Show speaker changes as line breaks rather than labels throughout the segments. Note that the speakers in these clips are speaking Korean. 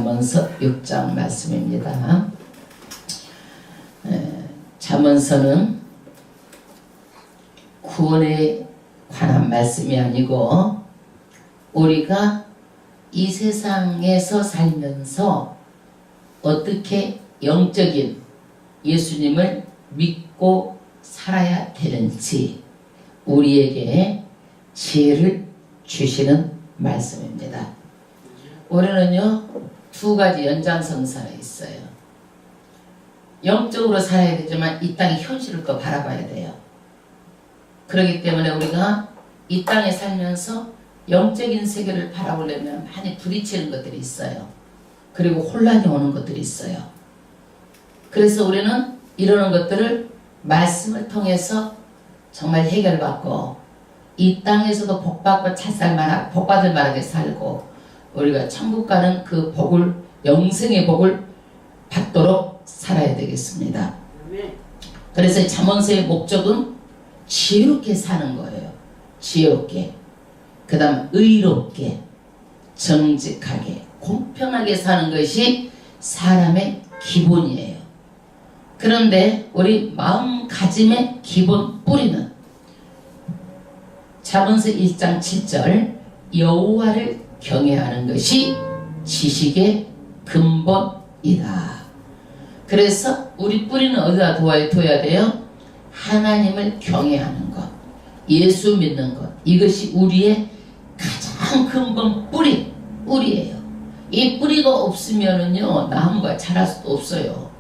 잠언서 6장 말씀입니다. 잠언서는 구원에 관한 말씀이 아니고 우리가 이 세상에서 살면서 어떻게 영적인 예수님을 믿고 살아야 되는지 우리에게 지혜를 주시는 말씀입니다. 우리는요, 두 가지 연장선상에 있어요. 영적으로 살아야 되지만 이 땅의 현실을 또 바라봐야 돼요. 그렇기 때문에 우리가 이 땅에 살면서 영적인 세계를 바라보려면 많이 부딪히는 것들이 있어요. 그리고 혼란이 오는 것들이 있어요. 그래서 우리는 이러는 것들을 말씀을 통해서 정말 해결받고 이 땅에서도 복받고 복받을 만하게 살고 우리가 천국 가는 그 복을, 영생의 복을 받도록 살아야 되겠습니다. 그래서 잠언서의 목적은 지혜롭게 사는 거예요. 지혜롭게, 그 다음 의롭게, 정직하게, 공평하게 사는 것이 사람의 기본이에요. 그런데 우리 마음가짐의 기본 뿌리는 잠언서 1장 7절 여호와를 경외하는 것이 지식의 근본이다. 그래서 우리 뿌리는 어디다 둬야 돼요? 하나님을 경외하는 것, 예수 믿는 것, 이것이 우리의 가장 근본 뿌리예요. 이 뿌리가 없으면은요, 나무가 자랄 수도 없어요.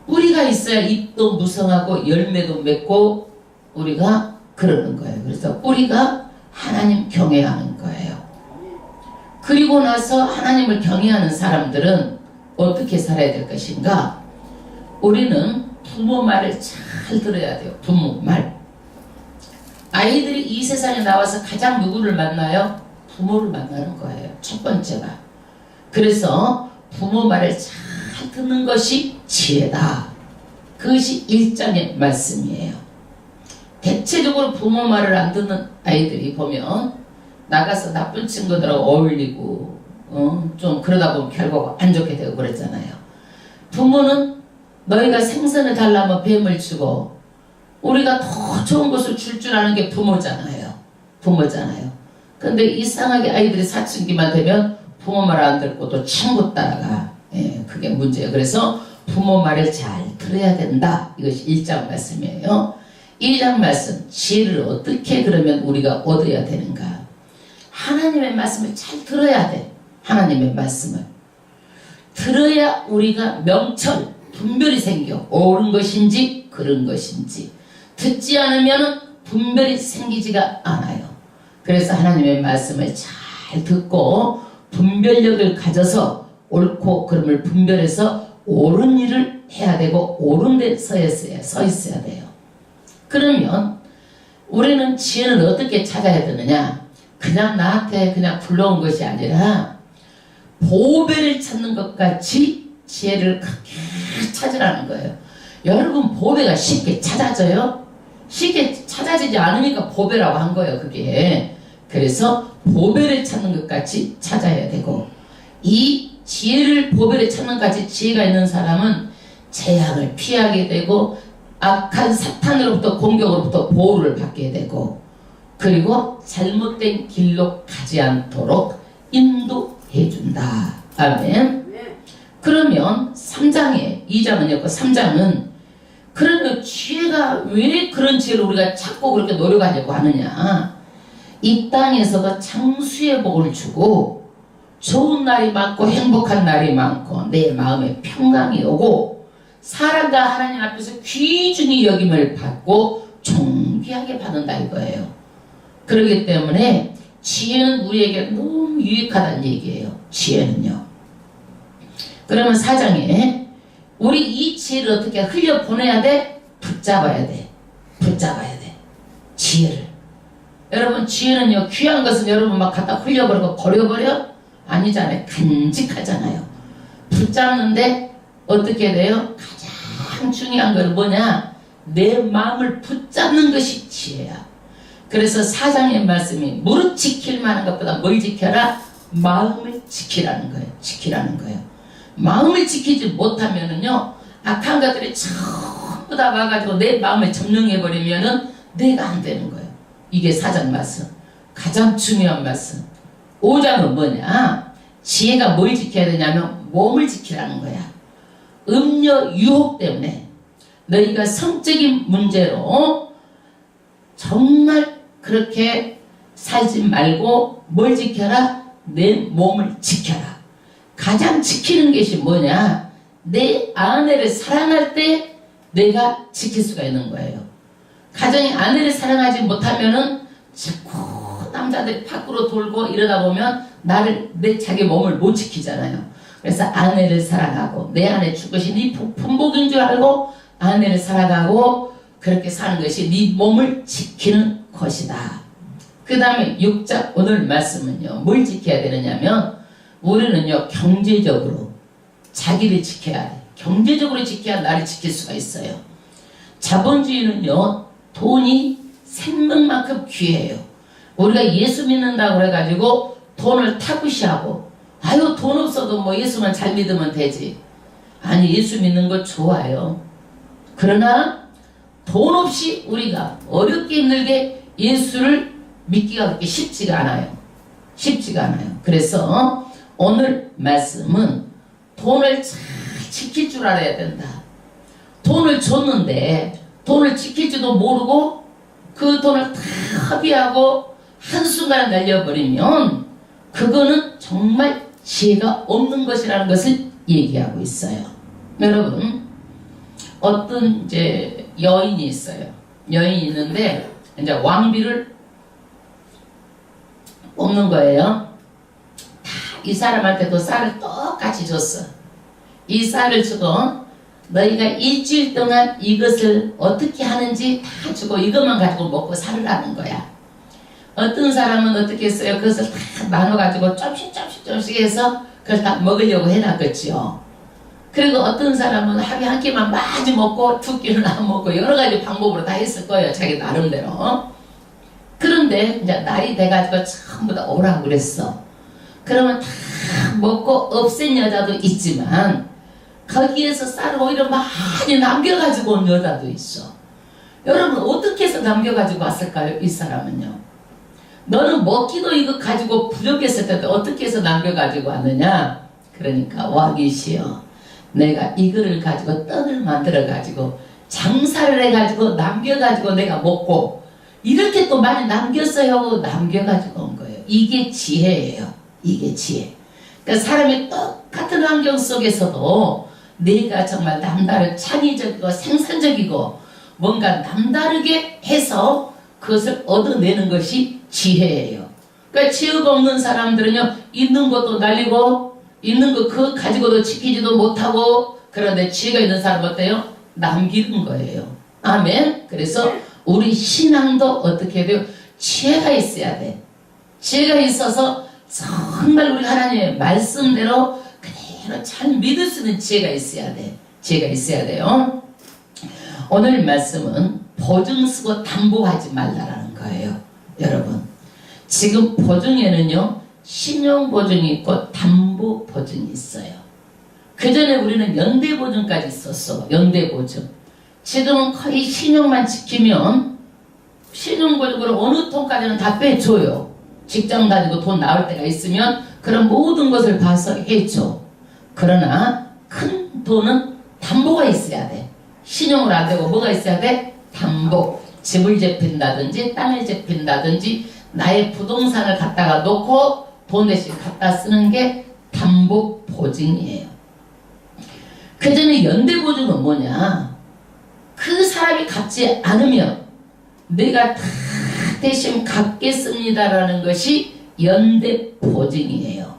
뿌리가 있어야 잎도 무성하고 열매도 맺고 우리가 그러는 거예요. 그래서 뿌리가 하나님 경외하는 거예요. 그리고 나서 하나님을 경외하는 사람들은 어떻게 살아야 될 것인가? 우리는 부모 말을 잘 들어야 돼요. 부모 말. 아이들이 이 세상에 나와서 가장 누구를 만나요? 부모를 만나는 거예요. 첫 번째가. 그래서 부모 말을 잘 듣는 것이 지혜다. 그것이 1장의 말씀이에요. 대체적으로 부모 말을 안 듣는 아이들이 보면 나가서 나쁜 친구들하고 어울리고 좀 그러다 보면 결국 안 좋게 되고 그랬잖아요. 부모는 너희가 생선을 달라면 뱀을 주고 우리가 더 좋은 것을 줄 아는 게 부모잖아요. 근데 이상하게 아이들이 사춘기만 되면 부모 말 안 듣고 또 친구 따라가. 그게 문제예요. 그래서 부모 말을 잘 들어야 된다. 이것이 1장 말씀이에요. 2장 말씀, 지혜를 어떻게 그러면 우리가 얻어야 되는가? 하나님의 말씀을 잘 들어야 돼. 하나님의 말씀을 들어야 우리가 명철, 분별이 생겨. 옳은 것인지 그른 것인지. 듣지 않으면 분별이 생기지가 않아요. 그래서 하나님의 말씀을 잘 듣고 분별력을 가져서 옳고 그름을 분별해서 옳은 일을 해야 되고 옳은 데 서 있어야 돼요. 그러면 우리는 지혜를 어떻게 찾아야 되느냐? 그냥 나한테 그냥 불러온 것이 아니라 보배를 찾는 것 같이 지혜를 크게 찾으라는 거예요. 여러분, 보배가 쉽게 찾아져요? 쉽게 찾아지지 않으니까 보배라고 한 거예요. 그게. 그래서 보배를 찾는 것 같이 찾아야 되고, 이 지혜를 보배를 찾는 것 같이 지혜가 있는 사람은 재앙을 피하게 되고 악한 사탄으로부터 공격으로부터 보호를 받게 되고, 그리고 잘못된 길로 가지 않도록 인도해준다. 아멘. 그러면 3장에 2장은요, 3장은 그러면 지혜가 왜 그런 지혜를 우리가 찾고 그렇게 노력하려고 하느냐? 이 땅에서도 장수의 복을 주고 좋은 날이 많고 행복한 날이 많고 내 마음에 평강이 오고 사람과 하나님 앞에서 귀중히 여김을 받고 존귀하게 받는다 이거예요. 그렇기 때문에 지혜는 우리에게 너무 유익하다는 얘기예요. 지혜는요. 그러면 4장에 우리 이 지혜를 어떻게 흘려보내야 돼? 붙잡아야 돼. 지혜를. 여러분, 지혜는요, 귀한 것은 여러분 막 갖다 흘려버리고 버려버려? 아니잖아요. 간직하잖아요. 붙잡는데 어떻게 돼요? 가장 중요한 건 뭐냐? 내 마음을 붙잡는 것이 지혜야. 그래서 4장의 말씀이 무릇 지킬 만한 것보다 뭘 지켜라? 마음을 지키라는 거예요. 지키라는 거예요. 마음을 지키지 못하면은요, 악한 것들이 전부 다 와가지고 내 마음을 점령해버리면은 내가 안 되는 거예요. 이게 4장 말씀. 가장 중요한 말씀. 5장은 뭐냐? 지혜가 뭘 지켜야 되냐면 몸을 지키라는 거야. 음료 유혹 때문에 너희가 성적인 문제로 정말 그렇게 살지 말고 뭘 지켜라? 내 몸을 지켜라. 가장 지키는 것이 뭐냐? 내 아내를 사랑할 때 내가 지킬 수가 있는 거예요. 가정이 아내를 사랑하지 못하면은 자꾸 남자들이 밖으로 돌고 이러다 보면 내 자기 몸을 못 지키잖아요. 그래서 아내를 사랑하고 내 안에 죽으신 네 품복인 줄 알고 아내를 사랑하고 그렇게 사는 것이 네 몸을 지키는 것이다. 그 다음에 6장 오늘 말씀은요, 뭘 지켜야 되느냐면 우리는요, 경제적으로 자기를 지켜야 돼. 경제적으로 지켜야 나를 지킬 수가 있어요. 자본주의는요, 돈이 생명만큼 귀해요. 우리가 예수 믿는다고 그래가지고 돈을 타부시하고, 아유, 돈 없어도 뭐 예수만 잘 믿으면 되지. 아니, 예수 믿는 거 좋아요. 그러나 돈 없이 우리가 어렵게 힘들게 예수를 믿기가 그렇게 쉽지가 않아요. 쉽지가 않아요. 그래서 오늘 말씀은 돈을 잘 지킬 줄 알아야 된다. 돈을 줬는데 돈을 지킬지도 모르고 그 돈을 다 허비하고 한순간에 날려버리면 그거는 정말 지혜가 없는 것이라는 것을 얘기하고 있어요. 여러분, 어떤 이제 여인이 있어요. 여인이 있는데 이제 왕비를 뽑는 거예요. 다 이 사람한테도 쌀을 똑같이 줬어. 이 쌀을 주고 너희가 일주일 동안 이것을 어떻게 하는지 다 주고 이것만 가지고 먹고 살으라는 거야. 어떤 사람은 어떻게 했어요? 그것을 다 나눠가지고 조금씩 해서 그걸 다 먹으려고 해놨겠지요. 그리고 어떤 사람은 하루에 한 끼만 많이 먹고 2끼는 안 먹고 여러 가지 방법으로 다 했을 거예요. 자기 나름대로. 그런데 이제 날이 돼가지고 전부 다 오라고 그랬어. 그러면 다 먹고 없앤 여자도 있지만 거기에서 쌀을 오히려 많이 남겨가지고 온 여자도 있어. 여러분, 어떻게 해서 남겨가지고 왔을까요? 이 사람은요. 너는 먹기도 이거 가지고 부족했을 텐데 어떻게 해서 남겨가지고 왔느냐? 그러니까 왕이시여, 내가 이거를 가지고 떡을 만들어가지고 장사를 해가지고 남겨가지고 내가 먹고 이렇게 또 많이 남겼어요 하고 남겨가지고 온 거예요. 이게 지혜예요. 이게 지혜. 그러니까 사람이 똑같은 환경 속에서도 내가 정말 남다른 창의적이고 생산적이고 뭔가 남다르게 해서 그것을 얻어내는 것이 지혜예요. 그러니까 지혜가 없는 사람들은요, 있는 것도 날리고 있는 거 그거 가지고도 지키지도 못하고, 그런데 지혜가 있는 사람은 어때요? 남기는 거예요. 아멘. 그래서 우리 신앙도 어떻게 돼요? 지혜가 있어야 돼. 지혜가 있어서 정말 우리 하나님의 말씀대로 그대로 잘 믿을 수 있는 지혜가 있어야 돼. 지혜가 있어야 돼요. 오늘 말씀은 보증 쓰고 담보하지 말라라는 거예요. 여러분, 지금 보증에는요, 신용보증이 있고 담보보증이 있어요. 그 전에 우리는 연대보증까지 있었어. 연대보증. 지금은 거의 신용만 지키면 신용보증으로 어느 돈까지는 다 빼줘요. 직장 다니고 돈 나올 때가 있으면 그런 모든 것을 봐서 해줘. 그러나 큰 돈은 담보가 있어야 돼. 신용으로 안 되고 뭐가 있어야 돼? 담보. 집을 재핀다든지 땅을 재핀다든지 나의 부동산을 갖다가 놓고 돈 대신 갖다 쓰는 게 담보보증이에요. 그 전에 연대보증은 뭐냐? 그 사람이 갚지 않으면 내가 다 대신 갚겠습니다라는 것이 연대보증이에요.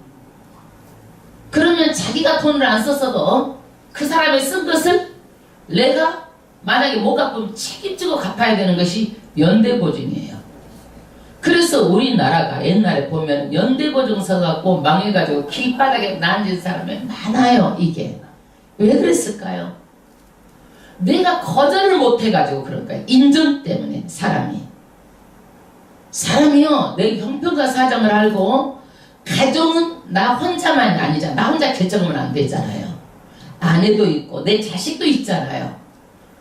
그러면 자기가 돈을 안 썼어도 그 사람이 쓴 것을 내가 만약에 못 갚으면 책임지고 갚아야 되는 것이 연대보증이에요. 그래서 우리나라가 옛날에 보면 연대보증 서갖고 망해가지고 길바닥에 난진 사람이 많아요. 이게 왜 그랬을까요? 내가 거절을 못해가지고 그런 거예요. 인정 때문에. 사람이요, 내 형편과 사정을 알고 가정은 나 혼자만이 아니잖아. 나 혼자 결정하면 안 되잖아요. 아내도 있고 내 자식도 있잖아요.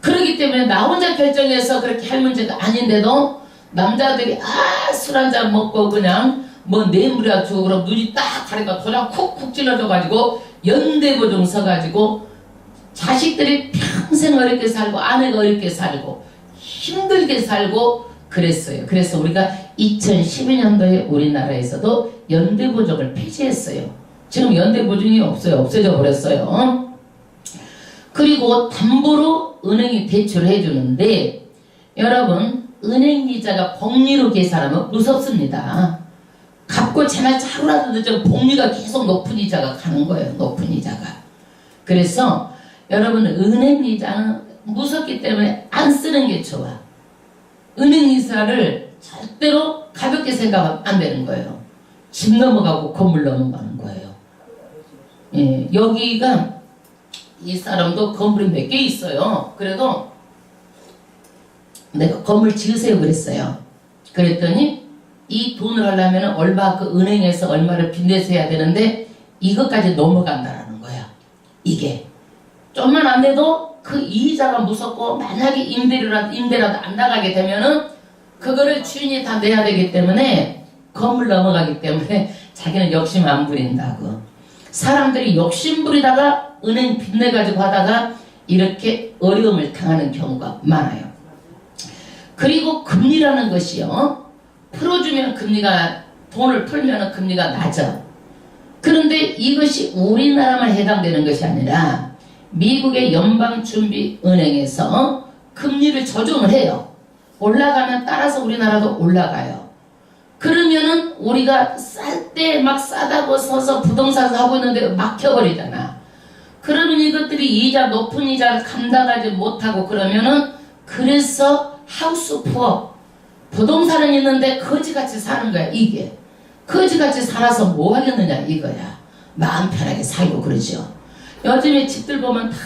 그렇기 때문에 나 혼자 결정해서 그렇게 할 문제가 아닌데도 남자들이 술 한잔 먹고 그냥 뭐 뇌물이라 주고 그럼 눈이 딱 가리고 도장 쿡쿡 찔러져가지고 연대보증 서가지고 자식들이 평생 어렵게 살고 아내가 어렵게 살고 힘들게 살고 그랬어요. 그래서 우리가 2012년도에 우리나라에서도 연대보증을 폐지했어요. 지금 연대보증이 없어요. 없어져 버렸어요. 그리고 담보로 은행이 대출을 해주는데 여러분 은행 이자가 복리로 계산하면 무섭습니다. 갚고 채나 하루라도 늦으면 복리가 계속 높은 이자가 가는 거예요. 높은 이자가. 그래서 여러분 은행 이자는 무섭기 때문에 안 쓰는 게 좋아. 은행 이자를 절대로 가볍게 생각하면 안 되는 거예요. 집 넘어가고 건물 넘어가는 거예요. 예, 여기가 이 사람도 건물이 몇 개 있어요. 그래도 내가 건물 지으세요 그랬어요. 그랬더니 이 돈을 하려면 얼마 그 은행에서 얼마를 빚내셔야 되는데 이것까지 넘어간다라는 거야. 이게 좀만 안 돼도 그 이자가 무섭고 만약에 임대라도 안 나가게 되면은 그거를 주인이 다 내야 되기 때문에 건물 넘어가기 때문에 자기는 욕심 안 부린다고. 사람들이 욕심 부리다가 은행 빚내가지고 하다가 이렇게 어려움을 당하는 경우가 많아요. 그리고 금리라는 것이요. 풀어주면 금리가 돈을 풀면 금리가 낮아. 그런데 이것이 우리나라만 해당되는 것이 아니라 미국의 연방준비은행에서 금리를 조정을 해요. 올라가면 따라서 우리나라도 올라가요. 그러면은 우리가 쌀 때 막 싸다고 서서 부동산 사고 있는데 막혀버리잖아. 그러면 이것들이 높은 이자를 감당하지 못하고 그러면은 그래서 하우스 푸어 부동산은 있는데 거지같이 사는 거야. 이게 거지같이 살아서 뭐 하겠느냐 이거야. 마음 편하게 살고 그러죠. 요즘에 집들 보면 다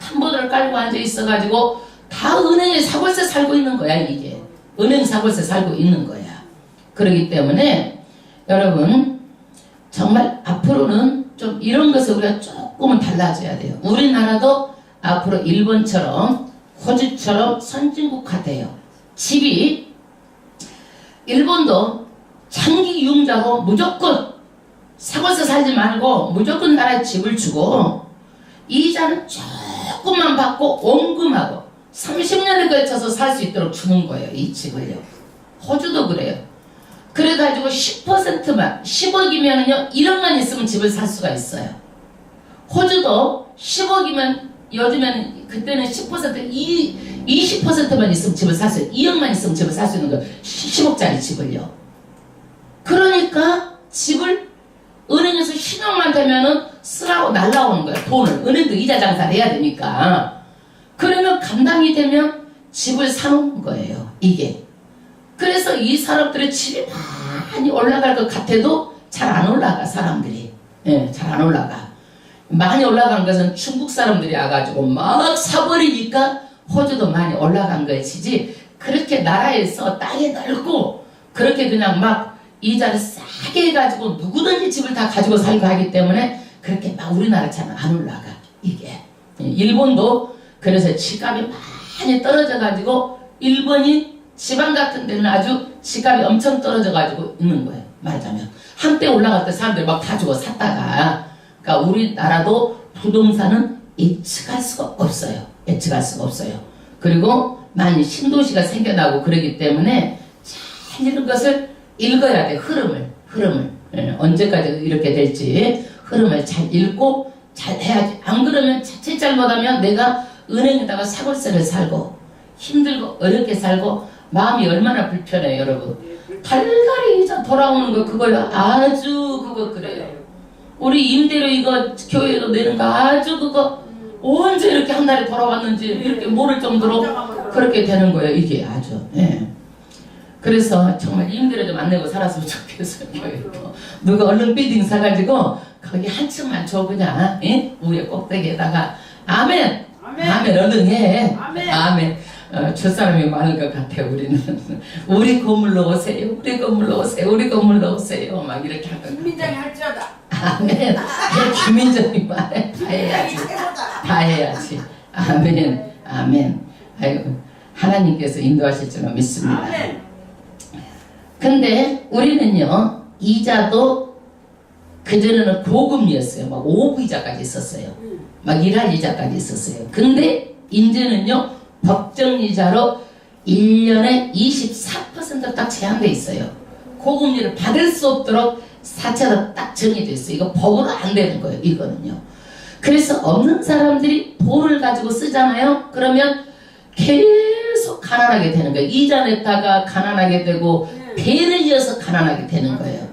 담보들을 깔고 앉아 있어가지고 다 은행에 사골세 살고 있는 거야. 이게 은행 사골세 살고 있는 거야. 그렇기 때문에 여러분 정말 앞으로는 좀 이런 것을 우리가 조금은 달라져야 돼요. 우리나라도 앞으로 일본처럼 호주처럼 선진국화 돼요. 집이 일본도 장기 유흥자로 무조건 사고서 살지 말고 무조건 나라에 집을 주고 이자는 조금만 받고 원금하고 30년에 걸쳐서 살 수 있도록 주는 거예요. 이 집을요. 호주도 그래요. 그래가지고 10%만 10억이면요 1억만 있으면 집을 살 수가 있어요. 호주도 10억이면 요즘에는 그때는 20%만 있으면 집을 살 수 있어요. 2억만 있으면 집을 살 수 있는 거예요. 10억짜리 집을요. 그러니까 집을 은행에서 신용만 되면은 쓰라고 날라오는 거예요. 돈을. 은행도 이자 장사를 해야 되니까. 그러면 감당이 되면 집을 사놓은 거예요. 이게. 그래서 이 사람들의 집이 많이 올라갈 것 같아도 잘 안 올라가 사람들이. 예, 잘 안 올라가. 많이 올라간 것은 중국 사람들이 와가지고 막 사버리니까 호주도 많이 올라간 것이지 그렇게 나라에서 땅이 넓고 그렇게 그냥 막 이자를 싸게 해가지고 누구든지 집을 다 가지고 살고 하기 때문에 그렇게 막 우리나라처럼 안 올라가. 이게. 일본도 그래서 집값이 많이 떨어져가지고 일본이 지방 같은 데는 아주 집값이 엄청 떨어져가지고 있는 거예요. 말하자면 한때 올라갈 때 사람들이 막 다 주고 샀다가 그러니까 우리나라도 부동산은 예측할 수가 없어요. 예측할 수가 없어요. 그리고 많이 신도시가 생겨나고 그러기 때문에 잘 이런 것을 읽어야 돼. 흐름을 언제까지 이렇게 될지 흐름을 잘 읽고 잘 해야지. 안 그러면 자칫 잘못하면 내가 은행에다가 사골세를 살고 힘들고 어렵게 살고 마음이 얼마나 불편해요. 여러분 달달이 이자 돌아오는 거 그거요. 아주 그거 그래요. 우리 임대료 이거 교회로 내는 거 아주 그거 언제 이렇게 한 달에 돌아왔는지 이렇게 모를 정도로 그렇게 되는 거예요. 이게 아주. 예. 그래서 정말 임대료 좀 안 내고 살았으면 좋겠어요. 교회도. 누가 얼른 빌딩 사가지고 거기 한 층만 줘 그냥. 예? 우리 꼭대기에다가 아멘. 아멘 얼른 해. 아멘. 저 사람이 많은 것 같아요. 우리는 우리 건물로 오세요. 우리 건물로 오세요. 우리 건물로 오세요. 막 이렇게 하는 거.
김민정이 할지어다.
아멘. 김민정이 말해. 다 해야지. 다 해야지. 아멘. 아멘. 아이고, 하나님께서 인도하실 줄 믿습니다.
아멘.
근데 우리는요, 이자도 그전에는 고금리였어요. 막 5부 이자까지 있었어요. 막 1할 이자까지 있었어요. 근데 이제는요, 법정이자로 1년에 24%딱 제한돼 있어요. 고금리를 받을 수 없도록 사채가 딱 정해져 있어요. 이거 법으로 안 되는 거예요. 이거는요. 그래서 없는 사람들이 돈을 가지고 쓰잖아요. 그러면 계속 가난하게 되는 거예요. 이자 냈다가 가난하게 되고 배를 이어서 가난하게 되는 거예요.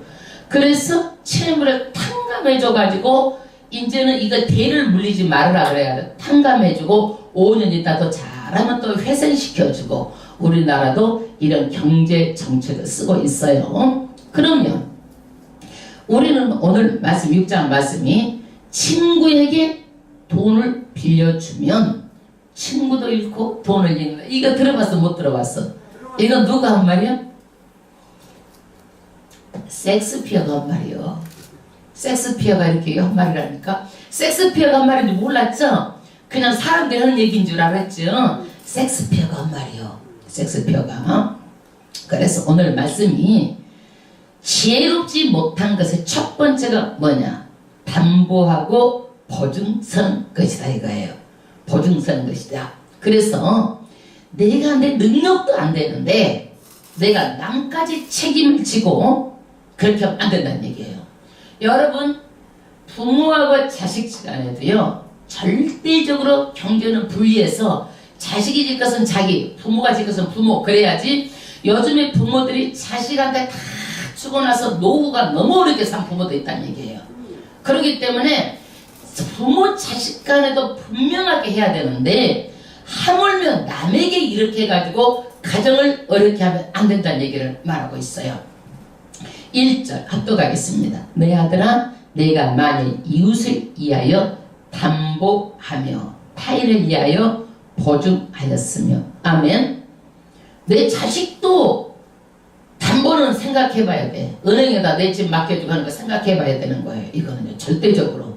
그래서 채무를 탕감해줘가지고 이제는 이거 대를 물리지 말으라 그래야 돼. 탕감해주고 5년 있다 더 잘하면 또 회생시켜주고 우리나라도 이런 경제 정책을 쓰고 있어요. 그러면 우리는 오늘 말씀 6장 말씀이 친구에게 돈을 빌려주면 친구도 잃고 돈을 잃는다. 이거 들어봤어 못 들어봤어? 이거 누가 한 말이야? 섹스피어가 한 말이요. 섹스피어가 이렇게 한 말이라니까. 섹스피어가 한 말인지 몰랐죠? 그냥 사람들이 하는 얘기인 줄 알았죠? 섹스피어가 한 말이요. 섹스피어가. 그래서 오늘 말씀이 지혜롭지 못한 것의 첫 번째가 뭐냐? 담보하고 보증서는 것이다 이거예요. 보증서는 것이다. 그래서 내가 내 능력도 안 되는데 내가 남까지 책임을 지고 그렇게 하면 안 된다는 얘기예요. 여러분 부모하고 자식 간에도요 절대적으로 경제는 분리해서 자식이 질 것은 자기, 부모가 질 것은 부모 그래야지. 요즘에 부모들이 자식한테 다 주고 나서 노후가 너무 어렵게 산 부모도 있다는 얘기예요. 그렇기 때문에 부모 자식 간에도 분명하게 해야 되는데 하물며 남에게 이렇게 해가지고 가정을 어렵게 하면 안 된다는 얘기를 말하고 있어요. 1절 합독하겠습니다. 내 아들아 내가 만일 이웃을 위하여 담보하며 타인을 위하여 보증하였으며 아멘. 내 자식도 담보는 생각해봐야 돼. 은행에다 내 집 맡겨주고 하는 거 생각해봐야 되는 거예요. 이거는요 절대적으로.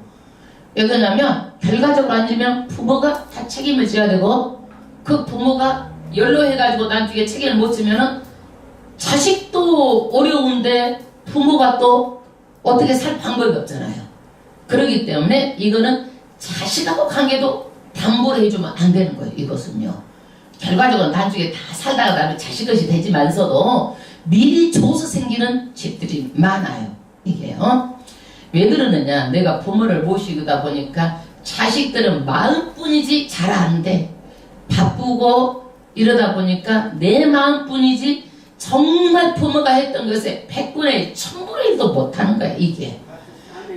왜 그러냐면 결과적으로 아니면 부모가 다 책임을 져야 되고 그 부모가 연로해가지고 나중에 책임을 못 지면은 자식도 어려운데 부모가 또 어떻게 살 방법이 없잖아요. 그렇기 때문에 이거는 자식하고 관계도 담보를 해주면 안 되는 거예요. 이것은요. 결과적으로 나중에 다 살다가 나면 자식 것이 되지만서도 미리 줘서 생기는 집들이 많아요. 이게요. 왜 그러느냐? 내가 부모를 모시다 보니까 자식들은 마음뿐이지 잘 안 돼. 바쁘고 이러다 보니까 내 마음뿐이지 정말 부모가 했던 것에 100분의 1000분의 1도 못하는 거야 이게.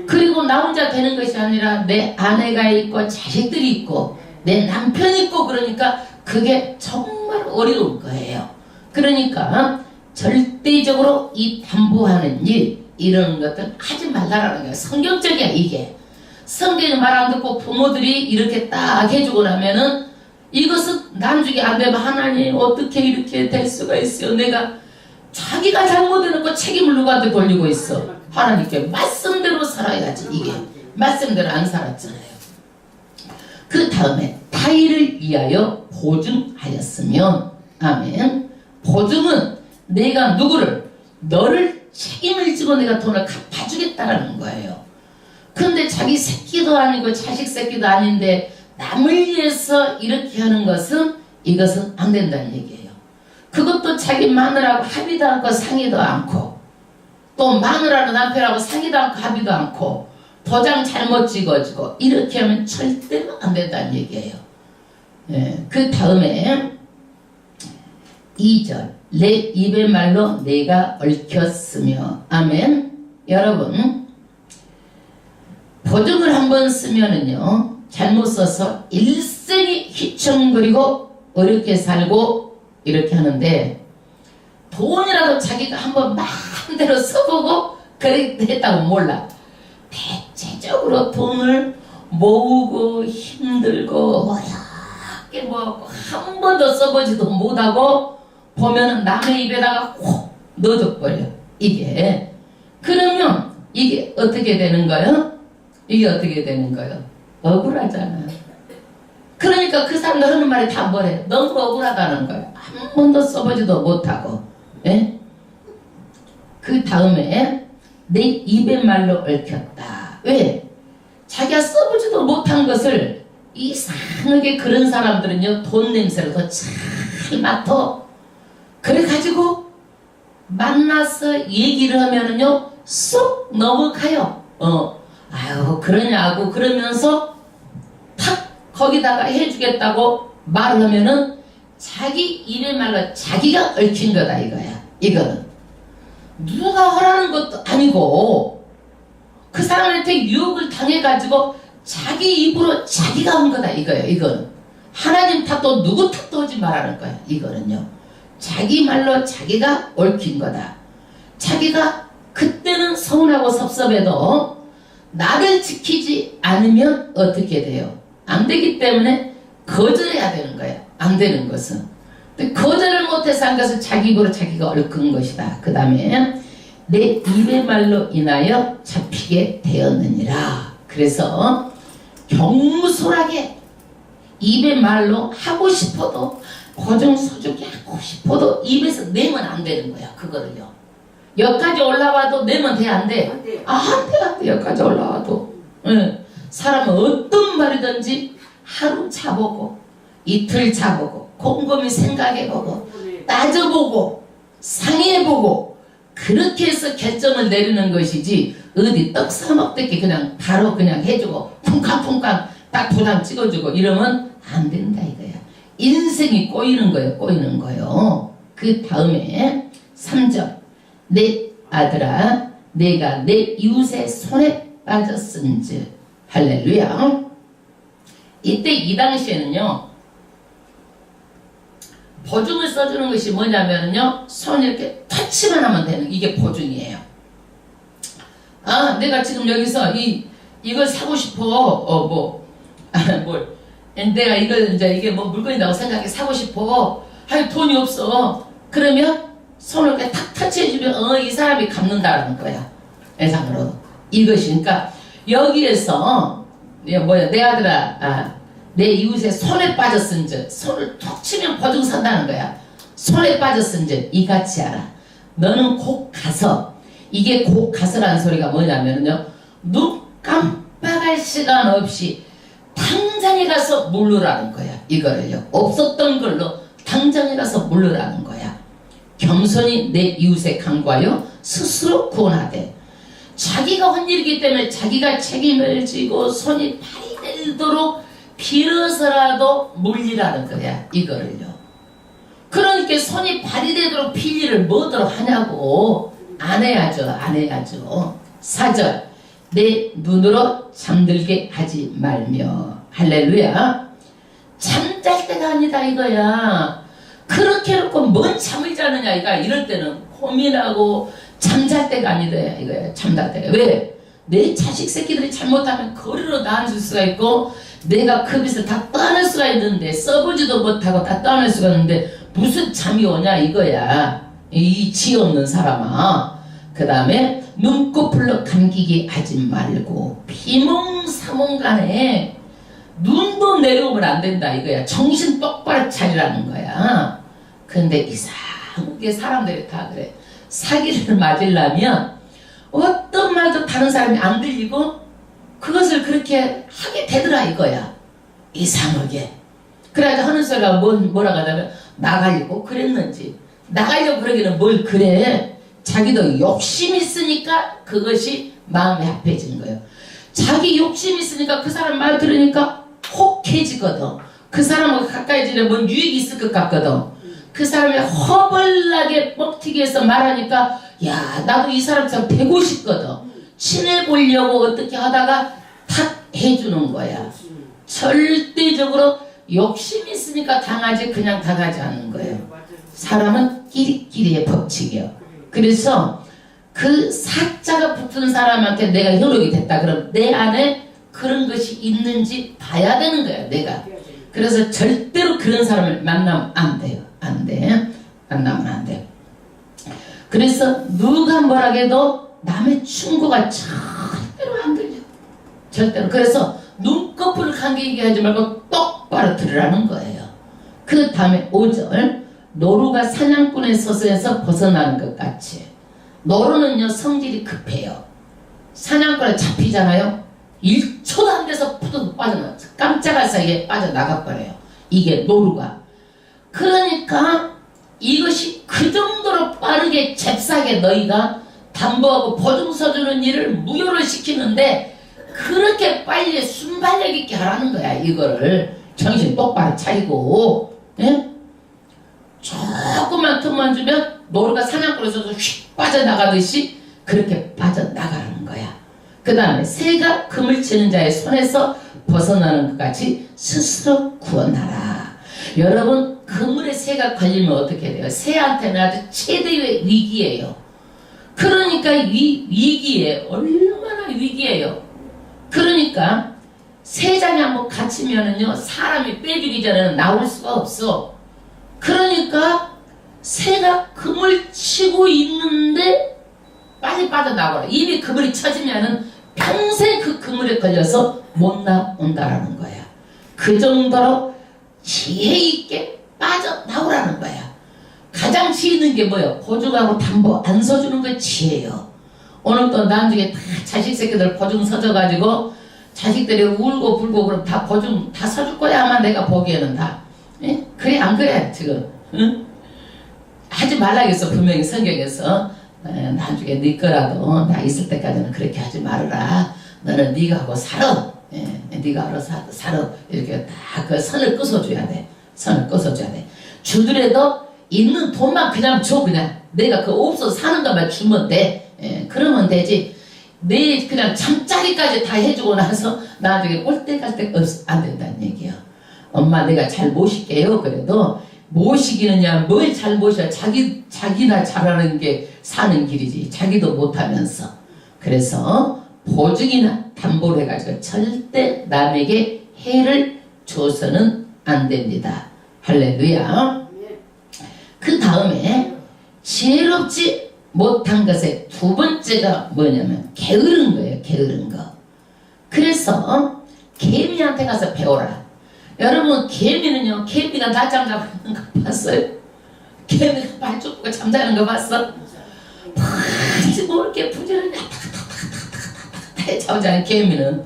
그리고 나 혼자 되는 것이 아니라 내 아내가 있고 자식들이 있고 내 남편이 있고 그러니까 그게 정말 어려운 거예요. 그러니까 절대적으로 이 담보하는 일 이런 것들 하지 말라라는 거예요. 성경적이야 이게. 성경이 말 안 듣고 부모들이 이렇게 딱 해주고 나면은 이것은 나중에 안 되면 하나님 어떻게 이렇게 될 수가 있어요. 내가 자기가 잘못해놓고 책임을 누구한테 돌리고 있어. 하나님께 말씀대로 살아야지 이게. 말씀대로 안 살았잖아요. 그 다음에 타인을 위하여 보증하였으면 아멘. 보증은 내가 누구를 너를 책임을 지고 내가 돈을 갚아주겠다라는 거예요. 근데 자기 새끼도 아니고 자식 새끼도 아닌데 남을 위해서 이렇게 하는 것은 이것은 안 된다는 얘기예요. 그것도 자기 마누라하고 합의도 않고 상의도 않고 또 마누라는 남편하고 상의도 않고 합의도 않고 도장 잘못 찍어주고 이렇게 하면 절대로 안 된다는 얘기예요. 예, 그 다음에 2절 내 입의 말로 내가 얽혔으며 아멘. 여러분 보증을 한번 쓰면은요 잘못 써서 일생이 휘청거리고 어렵게 살고 이렇게 하는데 돈이라도 자기가 한번 마음대로 써보고 그랬다고 몰라. 대체적으로 돈을 모으고 힘들고 크게 모아갖고 한 번도 써보지도 못하고 보면은 남의 입에다가 콕 넣어줘버려. 이게 그러면 이게 어떻게 되는 거예요? 이게 어떻게 되는 거예요? 억울하잖아. 그러니까 그 사람들 하는 말이 다 뭐래? 너무 억울하다는 거예요. 한 번도 써보지도 못하고. 예? 그 다음에 내 입의 말로 얽혔다. 왜? 자기가 써보지도 못한 것을 이상하게 그런 사람들은요, 돈 냄새를 더 잘 맡아. 그래가지고 만나서 얘기를 하면은요, 쏙 넘어가요. 아유, 그러냐고 그러면서 탁 거기다가 해주겠다고 말을 하면은 자기 입의 말로 자기가 얽힌 거다 이거야. 이거는 누가 하라는 것도 아니고 그 사람한테 유혹을 당해가지고 자기 입으로 자기가 한 거다 이거예요. 이거는 하나님 탓도 누구 탓도 하지 말라는 거야. 이거는요, 자기 말로 자기가 얽힌 거다. 자기가 그때는 서운하고 섭섭해도 나를 지키지 않으면 어떻게 돼요? 안 되기 때문에 거절해야 되는 거야. 안 되는 것은. 거절을 못해서 한 것은 자기 입으로 자기가 얽은 것이다. 그 다음에 내 입의 말로 인하여 잡히게 되었느니라. 그래서 경솔하게 입의 말로 하고 싶어도 고정서주기 하고 싶어도 입에서 내면 안 되는 거야. 그거를요. 여기까지 올라와도 내면 돼? 안 돼? 안 돼. 안 돼. 여기까지 올라와도. 응. 사람은 어떤 말이든지 하루 자보고 이틀 자보고 곰곰이 생각해보고 따져보고 상의해보고 그렇게 해서 결정을 내리는 것이지 어디 떡 사먹듯이 그냥 바로 그냥 해주고 쿵쾅쿵쾅 딱 도장 찍어주고 이러면 안 된다 이거야. 인생이 꼬이는 거예요. 꼬이는 거예요. 그 다음에 3절 내 아들아 내가 내 이웃의 손에 빠졌은즉 할렐루야. 이때 이 당시에는요 보증을 써주는 것이 뭐냐면요 손 이렇게 터치만 하면 되는 이게 보증이에요. 아 내가 지금 여기서 이걸 사고 싶어 내가 이걸 이제 이게 뭐 물건이라고 생각해 사고 싶어 하여 돈이 없어. 그러면 손을 이렇게 탁 터치해주면 이 사람이 갚는다는 거야. 예상으로 이것이니까 여기에서 내 아들아 내 이웃의 손에 빠졌은즉 손을 톡 치면 보증 선다는 거야. 손에 빠졌은즉 이같이 알아. 너는 곧 가서 이게 곧 가서라는 소리가 뭐냐면요 눈 깜빡할 시간 없이 당장에 가서 물르라는 거야. 이거를요 없었던 걸로 당장에 가서 물르라는 거야. 겸손히 내 이웃의 강구하여 스스로 구원하되 자기가 한 일이기 때문에 자기가 책임을 지고 손이 발이 들도록 빌어서라도 물리라는 거야. 이거를요. 그러니까 손이 발이 되도록 빌 일을 뭐도록 하냐고. 안 해야죠. 안 해야죠. 4절 내 눈으로 잠들게 하지 말며 할렐루야. 잠잘 때가 아니다 이거야. 그렇게 해놓고 뭔 잠을 자느냐 이거야. 이럴 때는 고민하고 잠잘 때가 아니다 이거야. 잠잘 때가. 왜? 내 자식 새끼들이 잘못하면 거리로 나앉을 수가 있고 내가 그 빚을 다 떠날 수가 있는데 써보지도 못하고 다 떠날 수가 있는데 무슨 잠이 오냐 이거야. 이 지 없는 사람아. 그 다음에 눈꺼풀로 감기게 하지 말고 비몽사몽간에 눈도 내려오면 안 된다 이거야. 정신 똑바로 차리라는 거야. 근데 이상하게 사람들이 다 그래. 사기를 맞으려면 어떤 말도 다른 사람이 안 들리고 그것을 그렇게 하게 되더라 이거야. 이상하게. 그래가지고 하는 소리가 뭐라고 하냐면 나가려고 그랬는지 나가려고 그러기는 뭘 그래. 자기도 욕심이 있으니까 그것이 마음에 합해지는 거예요. 자기 욕심이 있으니까 그 사람 말 들으니까 혹해지거든. 그 사람하고 가까이 지내면 뭔 유익이 있을 것 같거든. 그 사람이 허벌나게 뻑튀기 해서 말하니까 야 나도 이 사람처럼 되고 싶거든. 친해보려고 어떻게 하다가 탁 해주는 거야. 절대적으로 욕심이 있으니까 당하지 그냥 당하지 않는 거예요. 사람은 끼리끼리의 법칙이에요. 그래서 그 사자가 붙은 사람한테 내가 현혹이 됐다 그러면 내 안에 그런 것이 있는지 봐야 되는 거야. 내가 그래서 절대로 그런 사람을 만나면 안 돼요. 안 돼. 만나면 안 돼요. 그래서 누가 뭐라 해도 남의 충고가 절대로 안 들려. 절대로. 그래서 눈꺼풀을 감기게 하지 말고 똑바로 들으라는 거예요. 그 다음에 5절 노루가 사냥꾼의 서서에서 벗어나는 것 같이 노루는요 성질이 급해요. 사냥꾼에 잡히잖아요. 1초도 안 돼서 푸드 빠져나가 깜짝할 사이에 빠져나가버려요. 이게 노루가. 그러니까 이것이 그 정도로 빠르게 잽싸게 너희가 담보하고 보증서 주는 일을 무효를 시키는데 그렇게 빨리 순발력 있게 하라는 거야. 이거를 정신 똑바로 차리고, 예? 조금만 틈만 주면 노루가 사냥꾼에서도 휙 빠져나가듯이 그렇게 빠져나가는 거야. 그 다음에 새가 금을 치는 자의 손에서 벗어나는 것 같이 스스로 구원하라. 여러분 그물에 새가 걸리면 어떻게 돼요? 새한테는 아주 최대의 위기예요. 그러니까 이 위기에 얼마나 위기예요. 그러니까 새장이 한번 갇히면은요 사람이 빼주기 전에는 나올 수가 없어. 그러니까 새가 그물 치고 있는데 빨리 빠져나가라. 이미 그물이 쳐지면은 평생 그 그물에 걸려서 못 나온다라는 거야. 그 정도로 지혜 있게 빠져나오라는 거야. 가장 지혜 있는 게 뭐예요? 보증하고 담보 안 서주는 게 지혜예요. 오늘 또 나중에 다 자식 새끼들 보증 서져가지고 자식들이 울고 불고 그럼 다 보증 다 서줄 거야. 아마 내가 보기에는 다. 예? 그래 안 그래 지금? 응? 하지 말라겠어. 분명히 성경에서 나중에 네 거라도 나 있을 때까지는 그렇게 하지 말아라. 너는 네가 하고 살아. 예, 네가 알아서 살아. 이렇게 다 그 선을 끊어줘야 돼. 선을 끊어줘야 돼. 주더라도 있는 돈만 그냥 줘. 그냥 내가 그 없어서 사는 것만 주면 돼. 예, 그러면 되지. 내 그냥 잠자리까지 다 해주고 나서 나중에 올 때 갈 때 안 된다는 얘기야. 엄마 내가 잘 모실게요. 그래도 모시기는야 뭘 잘 모셔. 자기나 잘하는 게 사는 길이지. 자기도 못하면서. 그래서 보증이나 담보를 해가지고 절대 남에게 해를 줘서는 안 됩니다. 할렐루야. 그 다음에 지혜롭지 못한 것의 두 번째가 뭐냐면 게으른 거예요. 게으른 거. 그래서 개미한테 가서 배워라. 여러분 개미는요 개미가 낮잠 자고 있는 거 봤어요? 개미가 발 쫓고 잠자는 거 봤어? 왠지 모르게 부지런히 잠자는 개미는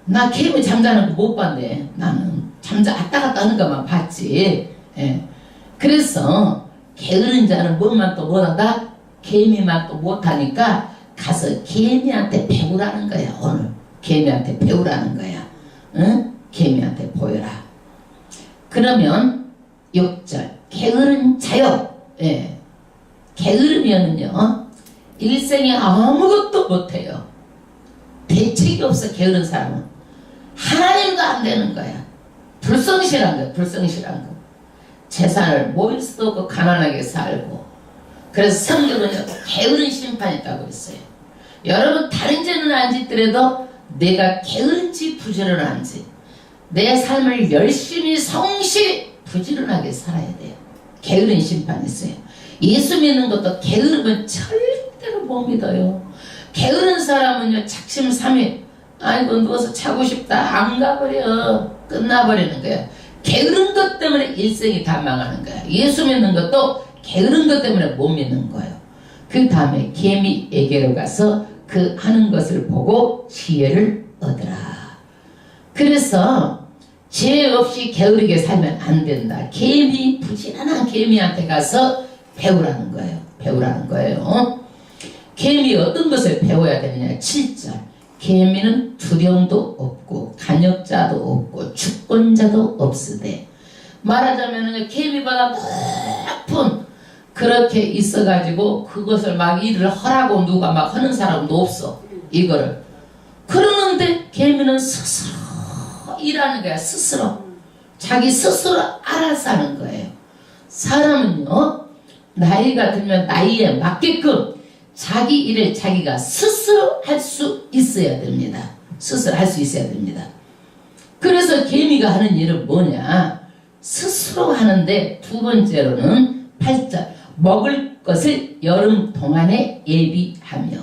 나 개미 잠자는 거 못 봤네. 나는 왔다 갔다 하는 것만 봤지. 예. 그래서 게으른 자는 뭐만 또 못한다? 개미만 또 못하니까 가서 개미한테 배우라는 거야. 오늘 개미한테 배우라는 거야. 응? 개미한테 보여라. 그러면 6절 게으른 자요. 예. 게으르면은요 일생에 아무것도 못해요. 대책이 없어. 게으른 사람은 하나님도 안 되는 거야. 불성실한 거야. 불성실한 거. 재산을 모일 수도 없고 가난하게 살고. 그래서 성경은요 게으른 심판이 있다고 했어요. 여러분 다른 죄는 안 짓더라도 내가 게으른지 부지런한지 내 삶을 열심히 성실히 부지런하게 살아야 돼요. 게으른 심판이 있어요. 예수 믿는 것도 게으르면 절대로 못 믿어요. 게으른 사람은요 작심삼일 아이고 누워서 자고 싶다 안 가버려. 끝나버리는 거야. 게으른 것 때문에 일생이 다 망하는 거야. 예수 믿는 것도 게으른 것 때문에 못 믿는 거예요. 그 다음에 개미에게로 가서 그 하는 것을 보고 지혜를 얻으라. 그래서 지혜 없이 게으르게 살면 안 된다. 부지런한 개미한테 가서 배우라는 거예요. 배우라는 거예요. 개미 어떤 것을 배워야 되느냐. 7절 개미는 두령도 없고 간역자도 없고 주권자도 없으되. 말하자면 개미보다 높은 그렇게 있어가지고 그것을 막 일을 하라고 누가 막 하는 사람도 없어. 이거를. 그러는데 개미는 스스로 일하는 거야. 스스로. 자기 스스로 알아서 하는 거예요. 사람은요 나이가 들면 나이에 맞게끔 자기 일을 자기가 스스로 할 수 있어야 됩니다. 스스로 할 수 있어야 됩니다. 그래서 개미가 하는 일은 뭐냐? 스스로 하는데, 두 번째로는 8절 먹을 것을 여름 동안에 예비하며.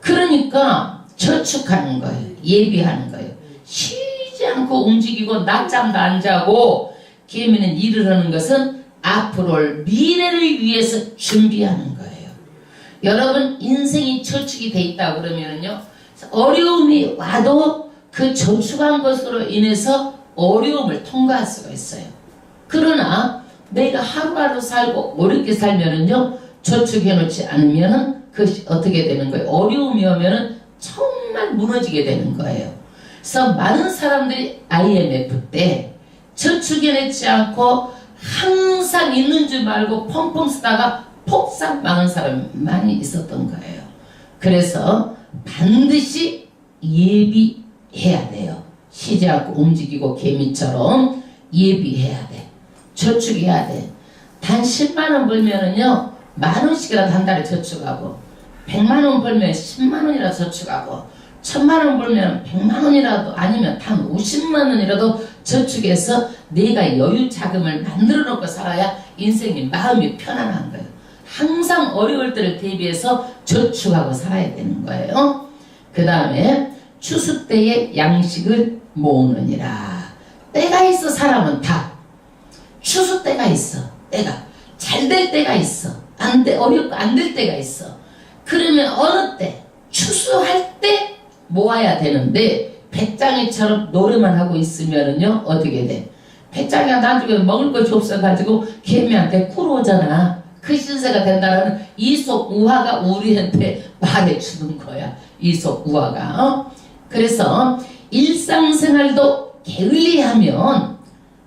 그러니까 저축하는 거예요. 예비하는 거예요. 쉬지 않고 움직이고 낮잠도 안 자고, 개미는 일을 하는 것은 앞으로 올 미래를 위해서 준비하는 거예요. 여러분 인생이 저축이 돼 있다 그러면은요, 어려움이 와도 그 저축한 것으로 인해서 어려움을 통과할 수가 있어요. 그러나 내가 하루하루 살고 어렵게 살면은요, 저축해 놓지 않으면은 그것이 어떻게 되는 거예요? 어려움이 오면은 정말 무너지게 되는 거예요. 그래서 많은 사람들이 IMF 때 저축해내지 않고 항상 있는 줄 말고 펑펑 쓰다가 폭삭 망한 사람이 많이 있었던 거예요. 그래서 반드시 예비해야 돼요. 쉬지 않고 움직이고 개미처럼 예비해야 돼. 저축해야 돼. 단 10만원 벌면은요, 만원씩이라도 한 달에 저축하고, 100만원 벌면 10만원이라도 저축하고, 1000만원 벌면 100만원이라도, 아니면 단 50만원이라도 저축해서 내가 여유 자금을 만들어 놓고 살아야 인생이 마음이 편안한 거예요. 항상 어려울 때를 대비해서 저축하고 살아야 되는 거예요. 그 다음에 추수 때에 양식을 모으느니라. 때가 있어. 사람은 다 추수 때가 있어. 때가 잘 될 때가 있어. 어렵고 안 될 때가 있어. 그러면 어느 때 추수할 때 모아야 되는데, 배짱이처럼 노래만 하고 있으면은요 어떻게 돼? 배짱이가 나중에 먹을 것이 없어가지고 개미한테 꿇어오잖아. 그 신세가 된다는 이솝우화가 우리한테 말해주는 거야. 이솝우화가. 그래서 일상생활도 게을리하면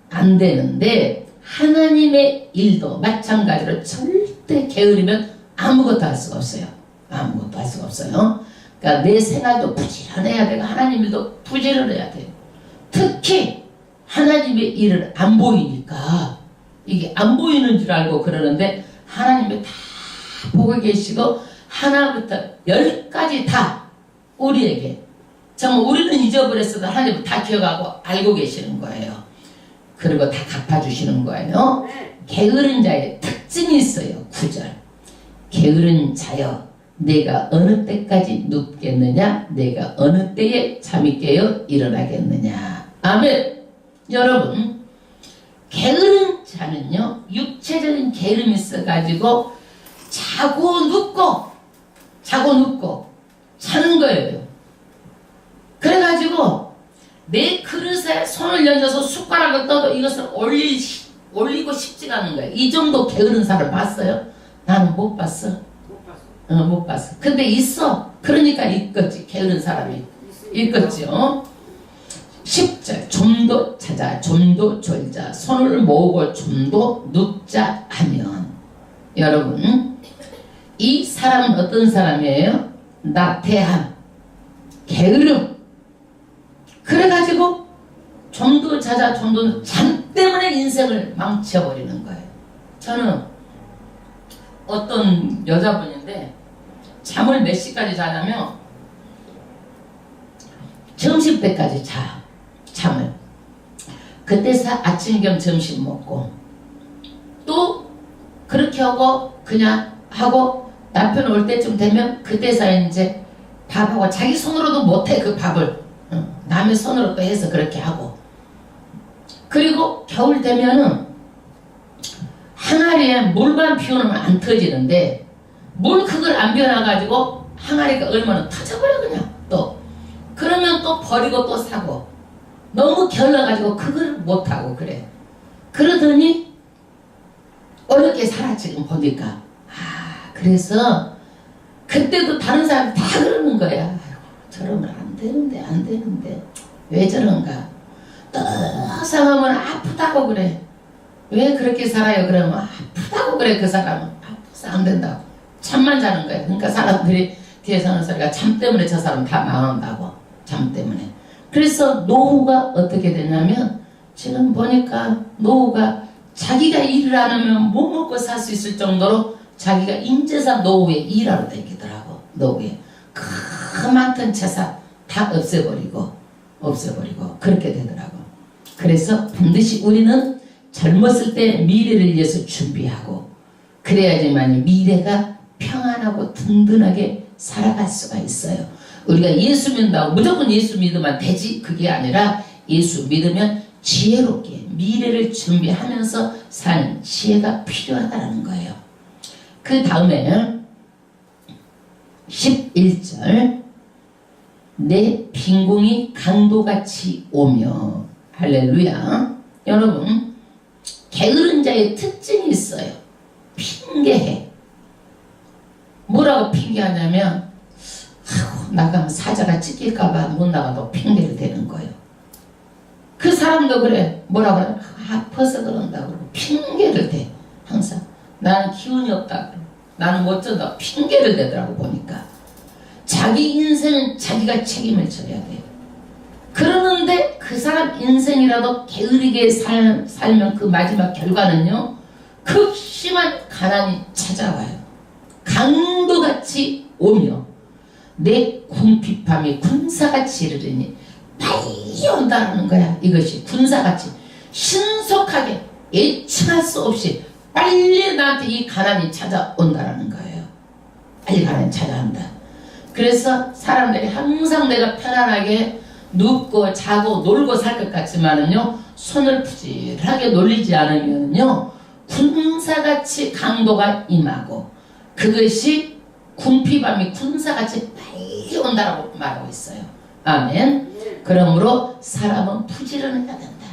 안 되는데, 하나님의 일도 마찬가지로 절대 게으르면 아무것도 할 수가 없어요. 아무것도 할 수가 없어요. 그러니까 내 생활도 부지런해야 되고 하나님 일도 부지런해야 돼요. 특히 하나님의 일을 안 보이니까, 이게 안 보이는 줄 알고 그러는데 하나님이 다 보고 계시고 하나부터 열까지 다 우리에게, 정말 우리는 잊어버렸어도 하나님은 다 기억하고 알고 계시는 거예요. 그리고 다 갚아주시는 거예요. 게으른 자의 특징이 있어요. 9절 게으른 자여, 내가 어느 때까지 눕겠느냐? 내가 어느 때에 잠이 깨어 일어나겠느냐? 아멘. 여러분, 게으른 자는요, 육체적인 게으름이 있어가지고 자고 눕고 자는 거예요. 그래가지고 내 그릇에 손을 얹어서 숟가락을 떠도 이것을 올리고 싶지가 않은 거예요. 이 정도 게으른 사람 봤어요? 나는 못 봤어. 못 봤어. 근데 있어. 그러니까 있겠지. 게으른 사람이 있겠지. 10절 좀 더 찾아, 좀 더 졸자, 손을 모으고 좀 더 눕자 하면, 여러분 이 사람은 어떤 사람이에요? 나태함, 게으름. 그래가지고 좀 더 자자, 좀 더, 잠 때문에 인생을 망쳐버리는 거예요. 저는 어떤 여자분인데 잠을 몇 시까지 자냐면 점심때까지 자. 잠을. 그때 아침 겸 점심 먹고 또 그렇게 하고 그냥 하고 남편 올 때쯤 되면 그때서 이제 밥하고, 자기 손으로도 못해 그 밥을. 남의 손으로 또 해서 그렇게 하고, 그리고 겨울 되면은 항아리에 물만 피우면 안 터지는데 물 그걸 안 비워놔가지고 항아리가 얼마나 터져버려 그냥. 또 그러면 또 버리고 또 사고, 너무 게을러가지고 그걸 못하고 그래. 그러더니 어렵게 살아 지금 보니까. 그래서 그때도 다른 사람이 다 그러는 거야. 아이고, 저러면 안 되는데 왜 저런가. 또 상하면 아프다고 그래. 왜 그렇게 살아요? 그러면 아프다고 그래. 그 사람은 아파서 안 된다고. 잠만 자는 거야. 그러니까 사람들이 뒤에서 하는 소리가 잠 때문에 저 사람 다 망한다고. 잠 때문에. 그래서 노후가 어떻게 되냐면, 지금 보니까 노후가 자기가 일을 안 하면 못 먹고 살 수 있을 정도로 자기가 임재산 노후에 일하러 다니더라고. 노후에 그 많던 재산 다 없애버리고 없애버리고 그렇게 되더라고. 그래서 반드시 우리는 젊었을 때 미래를 위해서 준비하고 그래야지만 미래가 평안하고 든든하게 살아갈 수가 있어요. 우리가 예수 믿는다고 무조건 예수 믿으면 되지 그게 아니라 예수 믿으면 지혜롭게 미래를 준비하면서 사는 지혜가 필요하다는 거예요. 그 다음에 11절 내 빈궁이 강도같이 오며 할렐루야. 여러분 게으른 자의 특징이 있어요. 핑계해. 뭐라고 핑계하냐면 나가면 사자가 찢길까봐 못 나가도 핑계를 대는 거예요. 그 사람도 그래. 뭐라 그래? 아파서 그런다고 그러고 핑계를 대. 항상 나는 기운이 없다. 나는 못 져다. 핑계를 대더라고 보니까. 자기 인생은 자기가 책임을 져야 돼요. 그러는데 그 사람 인생이라도 게으르게 살면 그 마지막 결과는요. 극심한 가난이 찾아와요. 강도같이 오며 내 궁핍함이 군사같이 이르리니 빨리 온다는 거야. 이것이 군사같이 신속하게 예측할 수 없이 빨리 나한테 이 가난이 찾아온다는 거예요. 빨리 가난이 찾아온다. 그래서 사람들이 항상 내가 편안하게 눕고 자고 놀고 살 것 같지만은요 손을 부지런하게 놀리지 않으면요 군사같이 강도가 임하고 그것이 궁핍함이 군사같이 빨리 온다라고 말하고 있어요. 아멘. 그러므로 사람은 부지런해야 된다.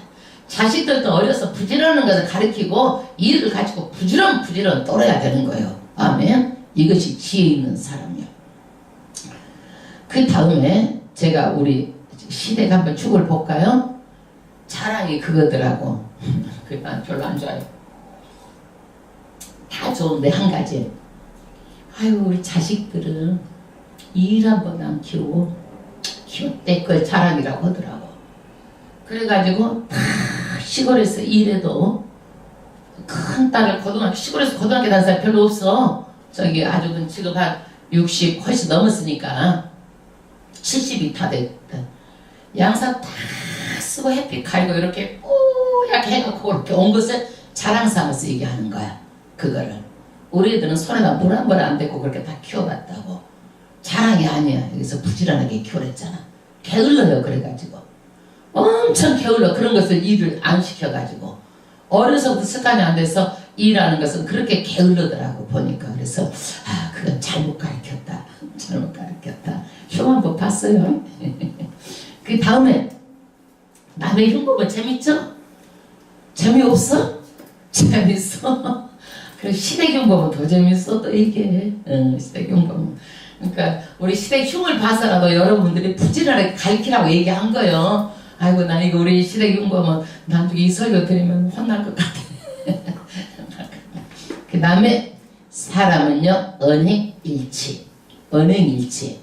자식들도 어려서 부지런한 것을 가르치고 일을 가지고 부지런 떨어야 되는 거예요. 아멘. 이것이 지혜 있는 사람이요. 그 다음에 제가 우리 시댁 한번 축을 볼까요? 자랑이 그거더라고. 난 별로 안 좋아요. 다 좋은데 한 가지. 아유 우리 자식들은 일 한번 안 키우고 키웠대 그걸 자랑이라고 하더라고. 그래가지고 다 시골에서 일해도 큰 딸을 시골에서 고등학교 다닌 사람이 별로 없어. 저기 아주 지금 한 60 훨씬 넘었으니까 70이 다 됐다. 양사 다 쓰고 햇빛 가리고 이렇게 뽀얗게 해갖고 이렇게 온 것을 자랑 삼아서 얘기하는 거야. 그거를 우리 애들은 손에다 물 한 번 안 대고 그렇게 다 키워봤다고. 자랑이 아니야. 여기서 부지런하게 키워냈잖아. 게을러요. 그래가지고 엄청 게을러. 그런 것을 일을 안 시켜가지고 어려서부터 습관이 안 돼서 일하는 것은 그렇게 게을러더라고 보니까. 그래서 그건 잘못 가르쳤다. 잘못 가르쳤다. 쇼 한번 봤어요. 그 다음에 남의 흉보면 재밌죠? 재미없어? 재밌어. 그리고 시댁 흉보면 더 재밌어. 또 이게 시댁 흉보면. 그러니까 우리 시댁 흉을 봐서라도 여러분들이 부지런하게 가르치라고 얘기한 거예요. 아이고 나 이거 우리 시댁 흉보면 나중에 이 설교 드리면 혼날 것 같아. 그 다음에 사람은요 언행일치. 언행일치.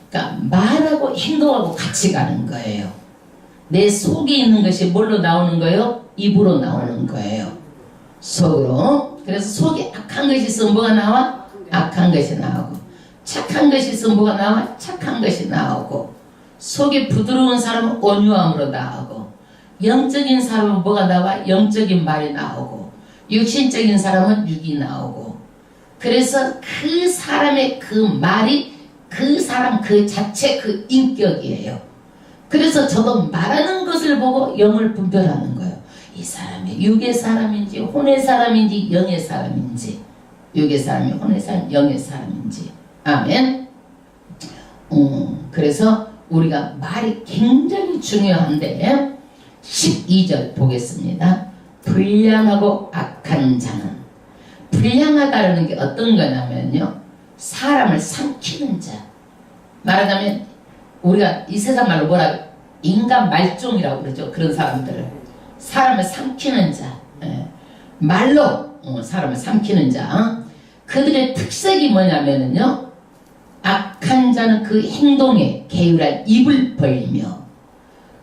그러니까 말하고 행동하고 같이 가는 거예요. 내 속에 있는 것이 뭘로 나오는 거예요? 입으로 나오는 거예요. 속으로. 그래서 속에 악한 것이 있으면 뭐가 나와? 악한 것이 나오고 착한 것이 있으면 뭐가 나와? 착한 것이 나오고 속이 부드러운 사람은 온유함으로 나오고 영적인 사람은 뭐가 나와? 영적인 말이 나오고 육신적인 사람은 육이 나오고 그래서 그 사람의 그 말이 그 사람 그 자체 그 인격이에요. 그래서 저도 말하는 것을 보고 영을 분별하는 거예요. 이 사람이 육의 사람인지 혼의 사람인지 영의 사람인지 육의 사람이 혼의 사람 영의 사람인지. 아멘. 그래서 우리가 말이 굉장히 중요한데 12절 보겠습니다. 불량하고 악한 자는 불량하다는 게 어떤 거냐면요 사람을 삼키는 자. 말하자면 우리가 이 세상 말로 뭐라 인간 말종이라고 그러죠. 그런 사람들을 사람을 삼키는 자. 말로 사람을 삼키는 자. 그들의 특색이 뭐냐면요 악한 자는 그 행동에 게으란 입을 벌리며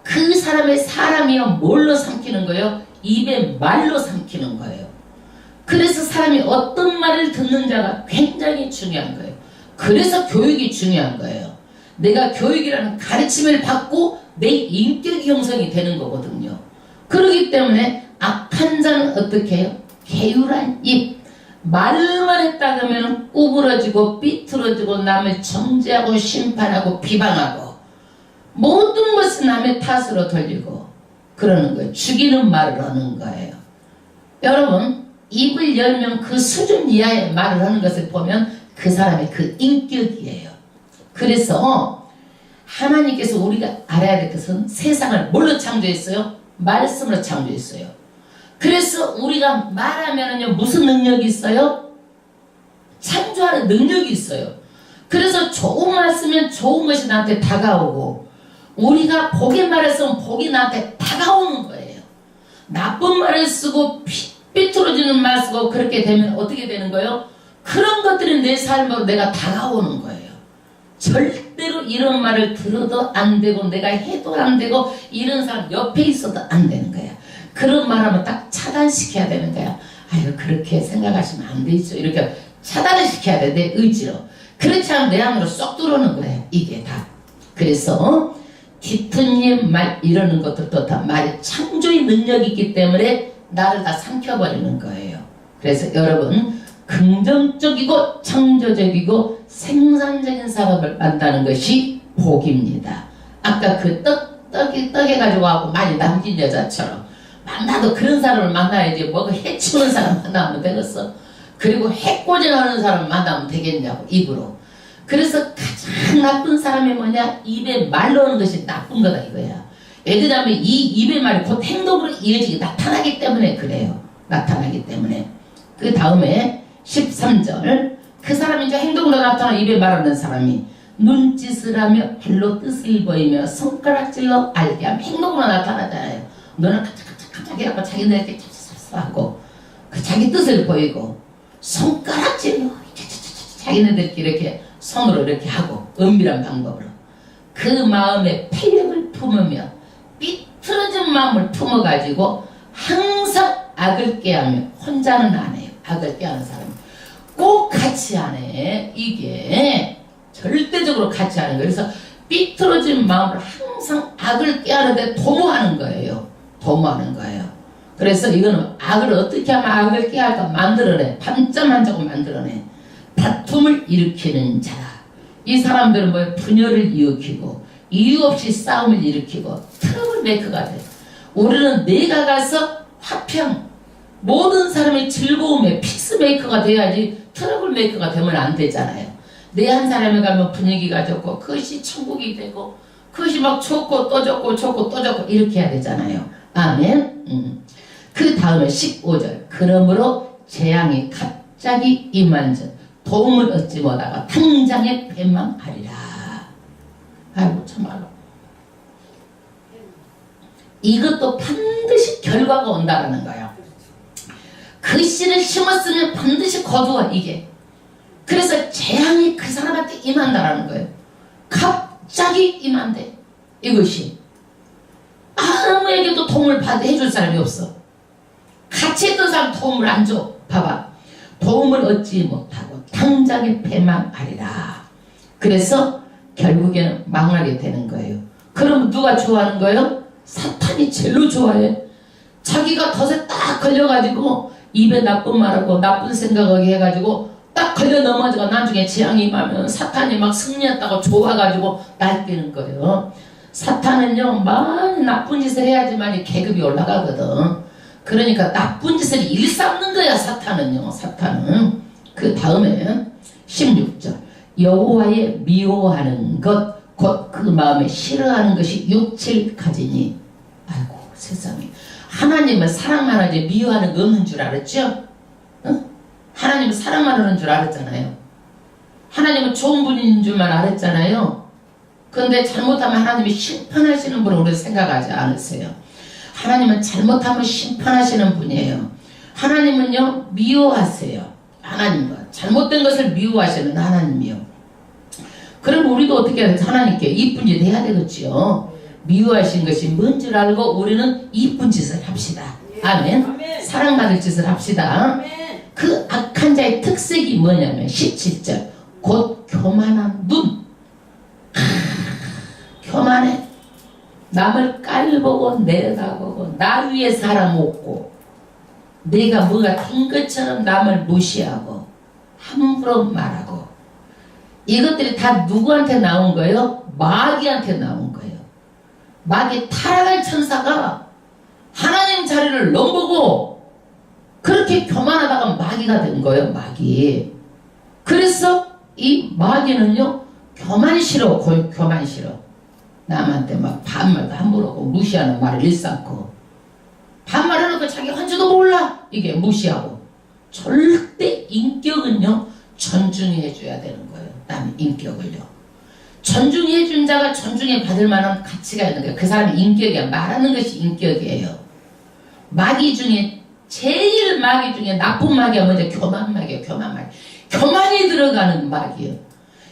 그 사람의 사람이요 뭘로 삼키는 거예요? 입에 말로 삼키는 거예요. 그래서 사람이 어떤 말을 듣는자가 굉장히 중요한 거예요. 그래서 교육이 중요한 거예요. 내가 교육이라는 가르침을 받고 내 인격 형성이 되는 거거든요. 그렇기 때문에 악한 자는 어떻게 해요? 게으란 입. 말만 했다 그러면 구부러지고 삐뚤어지고 남을 정죄하고 심판하고 비방하고 모든 것을 남의 탓으로 돌리고 그러는 거예요. 죽이는 말을 하는 거예요. 여러분 입을 열면 그 수준 이하의 말을 하는 것을 보면 그 사람의 그 인격이에요. 그래서 하나님께서 우리가 알아야 될 것은 세상을 뭘로 창조했어요? 말씀으로 창조했어요. 그래서 우리가 말하면은요 무슨 능력이 있어요? 창조하는 능력이 있어요. 그래서 좋은 말 쓰면 좋은 것이 나한테 다가오고 우리가 복의 말을 쓰면 복이 나한테 다가오는 거예요. 나쁜 말을 쓰고 삐뚤어지는 말 쓰고 그렇게 되면 어떻게 되는 거예요? 그런 것들이 내 삶으로 내가 다가오는 거예요. 절대로 이런 말을 들어도 안 되고 내가 해도 안 되고 이런 사람 옆에 있어도 안 되는 거야. 그런 말하면 딱 차단시켜야 되는 거야. 아유 그렇게 생각하시면 안 되죠. 이렇게 차단을 시켜야 돼. 내 의지로. 그렇지 않으면 내 안으로 쏙 들어오는 거야. 이게 다. 그래서 뒤틀린 말 이러는 것들도 다 말의 창조의 능력이 있기 때문에 나를 다 삼켜버리는 거예요. 그래서 여러분 긍정적이고 창조적이고 생산적인 사람을 만나는 것이 복입니다. 아까 그 떡해가지고 하고 많이 남긴 여자처럼 만나도 그런 사람을 만나야지 뭐가 해치우는 사람 만나면 되겠어. 그리고 해코지하는 사람 만나면 되겠냐고 입으로. 그래서 가장 나쁜 사람이 뭐냐? 입에 말 넣는 것이 나쁜 거다 이거야. 왜냐하면 이 입의 말이 곧 행동으로 이어지게 나타나기 때문에 그래요. 나타나기 때문에. 그 다음에 13절 그 사람이 이제 행동으로 나타나 입에 말하는 사람이 눈짓을 하며 발로 뜻을 보이며 손가락질로 알게 하면 행동으로 나타나잖아요. 너는 카짝카짝 해갖고 자기네한테 하고 그 자기 뜻을 보이고 손가락질로 자기네들끼리 이렇게 손으로 이렇게 하고 은밀한 방법으로 그 마음에 패력을 품으며 삐뚤어진 마음을 품어가지고 항상 악을 꾀하며 혼자는 안 해요. 악을 꾀하는 사람이 꼭 같이 안 해. 이게 절대적으로 같이 하는 거예요. 그래서 삐뚤어진 마음을 항상 악을 꾀하는데 도모하는 거예요. 도모하는 거예요. 그래서 이거는 악을 어떻게 하면 악을 꾀할까 만들어내. 반짝반짝 만들어내. 다툼을 일으키는 자라. 이 사람들은 뭐예요? 분열을 일으키고 이유 없이 싸움을 일으키고 트러블 메이커가 돼. 우리는 내가 가서 화평 모든 사람의 즐거움의 피스메이커가 돼야지 트러블 메이커가 되면 안 되잖아요. 내 한 사람에 가면 분위기가 좋고 그것이 천국이 되고 그것이 막 좋고 또 좋고 좋고 또 좋고 이렇게 해야 되잖아요. 아멘. 그 다음에 15절 그러므로 재앙이 갑자기 임한즉 도움을 얻지 못하고 당장에 패망하리라. 아이고 참말로 이것도 반드시 결과가 온다라는 거예요. 그 씨를 심었으면 반드시 거두어 이게. 그래서 재앙이 그 사람한테 임한다라는 거예요. 갑자기 임한대. 이것이 아무에게도 도움을 해줄 사람이 없어. 같이 했던 사람 도움을 안 줘. 봐봐. 도움을 얻지 못하고 당장에 패망하리라. 그래서 결국에는 망하게 되는 거예요. 그럼 누가 좋아하는 거예요? 사탄이 제일로 좋아해. 자기가 덫에 딱 걸려가지고 입에 나쁜 말하고 나쁜 생각하게 해가지고 딱 걸려 넘어지고 나중에 재앙이 임하면 사탄이 막 승리했다고 좋아가지고 날뛰는 거예요. 사탄은요 많이 나쁜 짓을 해야지만 계급이 올라가거든. 그러니까 나쁜 짓을 일삼는 거야 사탄은요. 사탄은. 그 다음에 16절 여호와의 미워하는 것 곧 그 마음에 싫어하는 것이 육체를 가지니. 아이고 세상에. 하나님은 사랑만 하지 미워하는 거 없는 줄 알았죠? 어? 하나님은 사랑만 하는 줄 알았잖아요. 하나님은 좋은 분인 줄만 알았잖아요. 그런데 잘못하면 하나님이 심판하시는 분을 우리 생각하지 않으세요. 하나님은 잘못하면 심판하시는 분이에요. 하나님은요 미워하세요. 하나님은 잘못된 것을 미워하시는 하나님이요. 그럼 우리도 어떻게 해야 돼? 하나님께 이쁜 짓 해야 되겠지요. 미워하신 것이 뭔 줄 알고 우리는 이쁜 짓을 합시다. 아멘. 사랑받을 짓을 합시다. 그 악한 자의 특색이 뭐냐면 17절 곧 교만한 눈. 교만해. 남을 깔보고 내려다보고 나 위에 사람 없고 내가 뭐가 된 것처럼 남을 무시하고 함부로 말하고 이것들이 다 누구한테 나온 거예요? 마귀한테 나온 거예요. 마귀 타락한 천사가 하나님 자리를 넘보고 그렇게 교만하다가 마귀가 된 거예요. 마귀. 그래서 이 마귀는요 교만 싫어. 교만 싫어. 남한테 막 반말도 함부로 하고 무시하는 말을 일삼고 반말해놓고 자기 한지도 몰라 이게 무시하고 절대 인격은요 존중해 줘야 되는 거예요. 남의 인격을요 존중해 준 자가 존중해 받을 만한 가치가 있는 거예요. 그 사람의 인격이야. 말하는 것이 인격이에요. 마귀 중에 제일 마귀 중에 나쁜 마귀가 먼저 교만 마귀예요. 교만 마귀. 교만이 들어가는 마귀예요.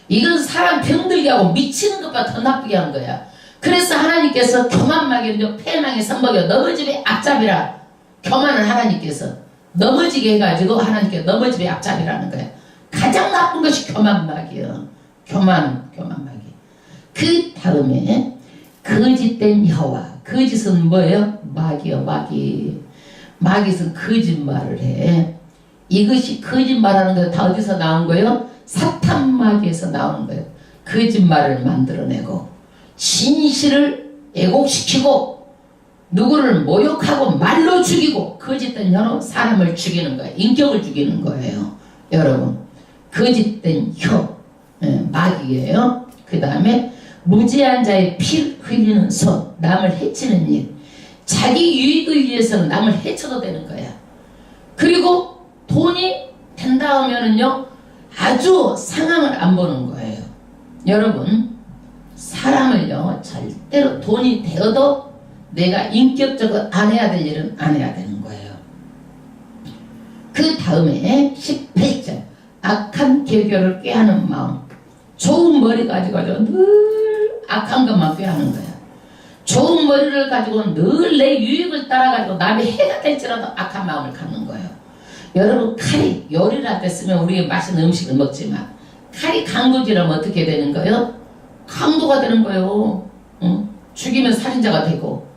이건 사람 병들게 하고 미치는 것보다 더 나쁘게 하는 거야. 그래서 하나님께서 교만 마귀를 패망의 선박에 넘어지게 앞잡이라 교만을 하나님께서 넘어지게 해가지고 하나님께 넘어지게 앞잡이라는 거야. 가장 나쁜 것이 교만 마귀예요. 교만 마귀. 그 다음에 거짓된 여호와. 거짓은 뭐예요? 마귀요. 마귀. 마귀는 거짓말을 해. 이것이 거짓말하는 거 다 어디서 나온 거예요? 사탄 마귀에서 나오는 거예요. 거짓말을 만들어내고 진실을 왜곡시키고 누구를 모욕하고 말로 죽이고 거짓된 혀로 사람을 죽이는 거예요. 인격을 죽이는 거예요. 여러분 거짓된 혀 마귀예요. 그 다음에 무죄한 자의 피 흘리는 손 남을 해치는 일 자기 유익을 위해서는 남을 해쳐도 되는 거야. 그리고 돈이 된다 하면은요 아주 상황을 안 보는 거예요. 여러분 사람을요 절대로 돈이 되어도 내가 인격적으로 안 해야 될 일은 안 해야 되는 거예요. 그 다음에 18절 악한 계교를 꾀하는 마음. 좋은 머리 가지고 늘 악한 것만 꾀하는 거야. 좋은 머리를 가지고 늘 내 유익을 따라가지고 남의 해가 될지라도 악한 마음을 갖는 거예요. 여러분 칼이 요리를 할 때 쓰면 우리가 맛있는 음식을 먹지만 칼이 강도질하면 어떻게 되는 거예요? 강도가 되는 거예요. 죽이면 살인자가 되고.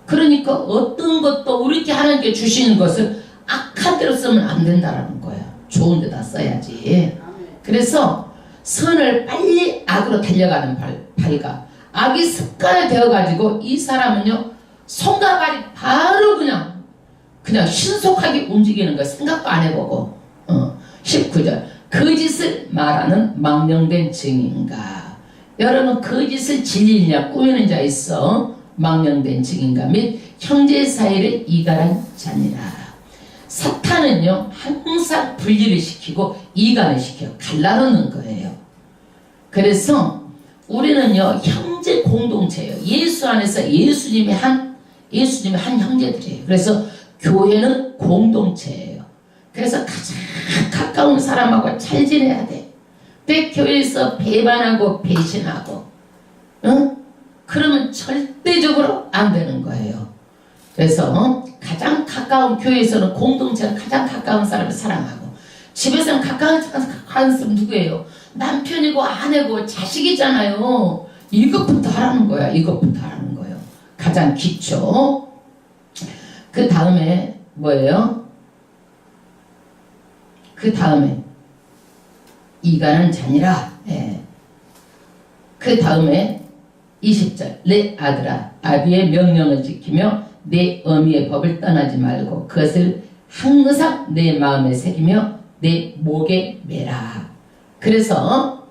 그러니까 어떤 것도 우리께 하나님께 주시는 것을 악한 대로 쓰면 안 된다라는 거야. 좋은 데다 써야지. 그래서 선을 빨리 악으로 달려가는 발가 악이 습관이 되어가지고 이 사람은요 손과 발이 바로 그냥 신속하게 움직이는 거 생각도 안 해보고 19절 거짓을 말하는 망령된 증인가. 여러분 거짓을 진리냐 꾸미는 자 있어. 망령된 증인가 및 형제 사이를 이간한 자니라. 사탄은요 항상 분리를 시키고 이간을 시켜요. 갈라놓는 거예요. 그래서 우리는요 형제 공동체예요. 예수 안에서 예수님의 한 형제들이에요. 그래서 교회는 공동체예요. 그래서 가장 가까운 사람하고 잘 지내야 돼. 교회에서 배반하고 배신하고 그러면 절대적으로 안 되는 거예요. 그래서 가장 가까운 교회에서는 공동체가 가장 가까운 사람을 사랑하고 집에서는 가까운 사람 누구예요? 남편이고 아내고 자식이잖아요. 이것부터 하라는 거야. 이것부터 하라는 거예요. 가장 기초. 그 다음에 뭐예요? 그 다음에 이간은 자니라. 그 다음에 20절 내 아들아 아비의 명령을 지키며 내 어미의 법을 떠나지 말고 그것을 항상 내 마음에 새기며 내 목에 매라. 그래서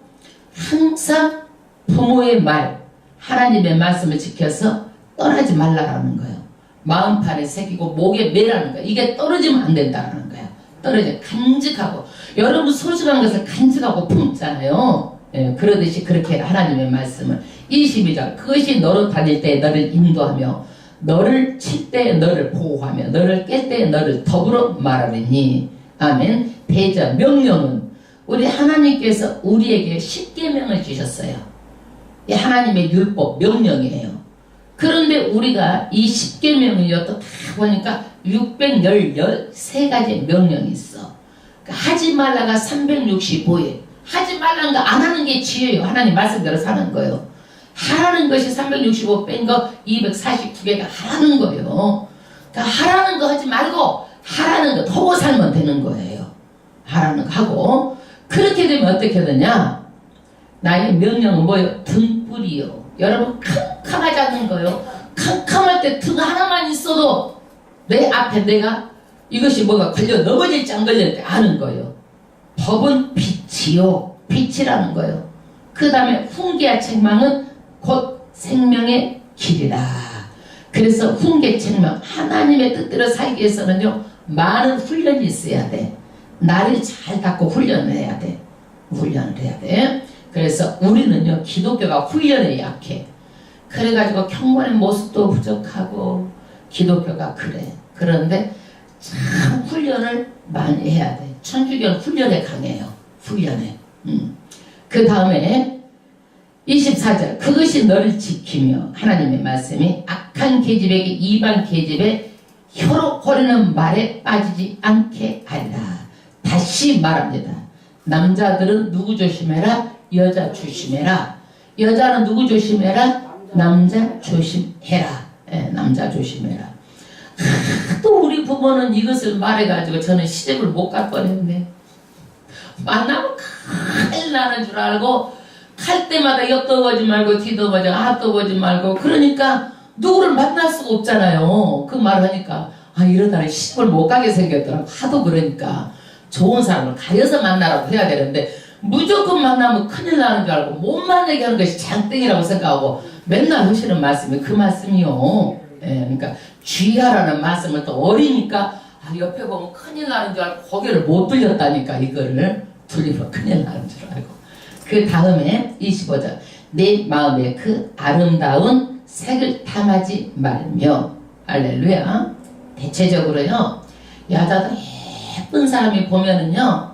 항상 부모의 말 하나님의 말씀을 지켜서 떠나지 말라라는 거예요. 마음판에 새기고 목에 매라는 거예요. 이게 떨어지면 안 된다는 거예요. 떨어져 간직하고 여러분 소중한 것을 간직하고 품잖아요. 그러듯이 그렇게 하나님의 말씀을 22절 그것이 너로 다닐 때 너를 인도하며 너를 칠 때 너를 보호하며 너를 깰 때 너를 더불어 말하리니. 아멘. 대저 명령은 우리 하나님께서 우리에게 10계명을 주셨어요. 이 하나님의 율법 명령이에요. 그런데 우리가 이 10계명을요 또 다 보니까 613가지 명령이 있어. 그러니까 하지 말라가 365일. 하지 말라는 거 안 하는 게 지혜예요. 하나님 말씀대로 사는 거예요. 하라는 것이 365 뺀 거 249개가 하라는 거예요. 그러니까 하라는 거 하지 말고 하라는 거 하고 살면 되는 거예요. 하라는 거 하고. 그렇게 되면 어떻게 되냐? 나의 명령은 뭐예요? 등불이요. 여러분 캄캄하지 않는 거예요. 캄캄할 때 등 하나만 있어도 내 앞에 내가 이것이 뭐가 걸려 넘어질지 안 걸릴지 아는 거예요. 법은 빛이요. 빛이라는 거예요. 그 다음에 훈계와 책망은 곧 생명의 길이라. 그래서 훈계 책망 하나님의 뜻대로 살기 위해서는요 많은 훈련이 있어야 돼. 나를 잘 닦고 훈련을 해야 돼. 훈련을 해야 돼. 그래서 우리는요 기독교가 훈련에 약해. 그래가지고 경건의 모습도 부족하고 기독교가 그래. 그런데 참 훈련을 많이 해야 돼. 천주교는 훈련에 강해요. 훈련에. 그 다음에 24절 그것이 너를 지키며 하나님의 말씀이 악한 계집에게 이방 계집에 혀로 고르는 말에 빠지지 않게 하리라. 다시 말합니다. 남자들은 누구 조심해라? 여자 조심해라. 여자는 누구 조심해라? 남자 조심해라. 네, 남자 조심해라. 또 우리 부모는 이것을 말해가지고 저는 시집을 못 갈 뻔했네. 만나면 큰일 나는 줄 알고 갈 때마다 옆도 말고 뒤도 보지 앞도 보지 말고 그러니까 누구를 만날 수가 없잖아요. 그 말을 하니까 아 이러다가 시집을 못 가게 생겼더라고. 하도 그러니까 좋은 사람을 가려서 만나라고 해야 되는데 무조건 만나면 큰일 나는 줄 알고 못 만나게 하는 것이 장땡이라고 생각하고 맨날 하시는 말씀이 그 말씀이요. 예, 그러니까 주의하라는 말씀을 또 어리니까 아, 옆에 보면 큰일 나는 줄 알고 고개를 못 돌렸다니까 이거를 돌리면 큰일 나는 줄 알고. 그 다음에 25절 내 마음에 그 아름다운 색을 탐하지 말며. 할렐루야. 대체적으로요 여자도 예쁜 사람이 보면은요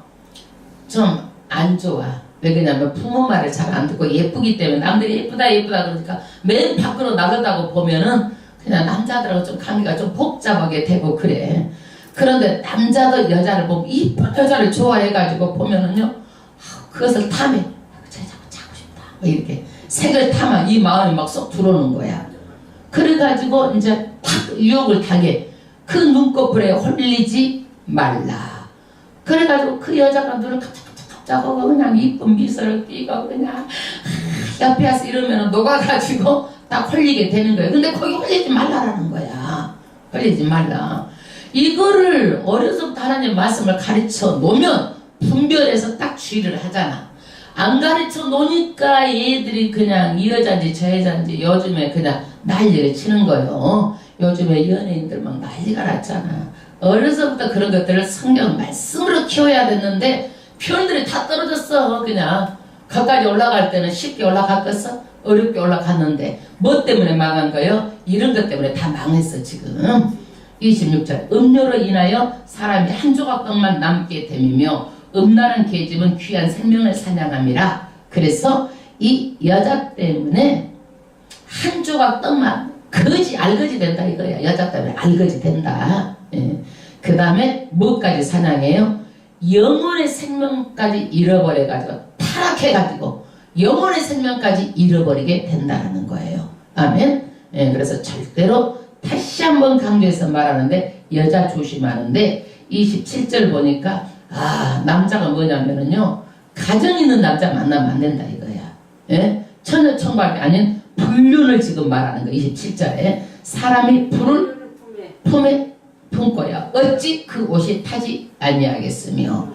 좀 안 좋아. 왜 그러냐면 부모 말을 잘 안 듣고 예쁘기 때문에 남들이 예쁘다 예쁘다 그러니까 맨 밖으로 나가다고 보면은 그냥 남자들하고 좀 관계가 좀 복잡하게 되고 그래. 그런데 남자도 여자를 보면 이쁜 여자를 좋아해가지고 보면은요 그것을 탐해. 저 자꾸 자고 싶다. 뭐 이렇게 색을 탐아. 이 마음이 막 쏙 들어오는 거야. 그래가지고 이제 탁 유혹을 당해. 그 눈꺼풀에 홀리지 말라. 그래가지고 그 여자가 눈을 깜짝깜짝하고 그냥 이쁜 미소를 띠고 그냥 옆에 와서 이러면 녹아가지고 딱 홀리게 되는 거예요. 근데 거기 홀리지 말라라는 거야. 홀리지 말라. 이거를 어려서부터 하나님 말씀을 가르쳐 놓으면 분별해서 딱 주의를 하잖아. 안 가르쳐 놓으니까 얘들이 그냥 이 여자인지 저 여자인지 요즘에 그냥 난리를 치는 거예요. 요즘에 연예인들 막 난리가 났잖아. 어려서부터 그런 것들을 성경 말씀으로 키워야 됐는데 표현들이 다 떨어졌어. 그냥 거기까지 올라갈 때는 쉽게 올라갔겠어? 어렵게 올라갔는데 뭐 때문에 망한 거예요? 이런 것 때문에 다 망했어 지금. 26절 음료로 인하여 사람이 한 조각 떡만 남게 됨이며 음란한 계집은 귀한 생명을 사냥함이라. 그래서 이 여자 때문에 한 조각 떡만 알거지 된다 이거야. 여자 때문에 알거지 된다. 예. 그 다음에 뭐까지 사냥해요? 영혼의 생명까지 잃어버려가지고 타락해가지고 영혼의 생명까지 잃어버리게 된다는 거예요. 아멘. 예, 그래서 절대로 다시 한번 강조해서 말하는데 여자 조심하는데 27절 보니까 남자가 뭐냐면은요 가정 있는 남자 만나면 안 된다 이거야. 예? 처녀 청박이 아닌 불륜을 지금 말하는 거. 27절에 사람이 불을 품에 품고야 어찌 그 옷이 타지 아니하겠으며.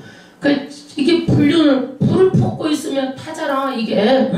이게 불을 품고 있으면 타잖아 이게.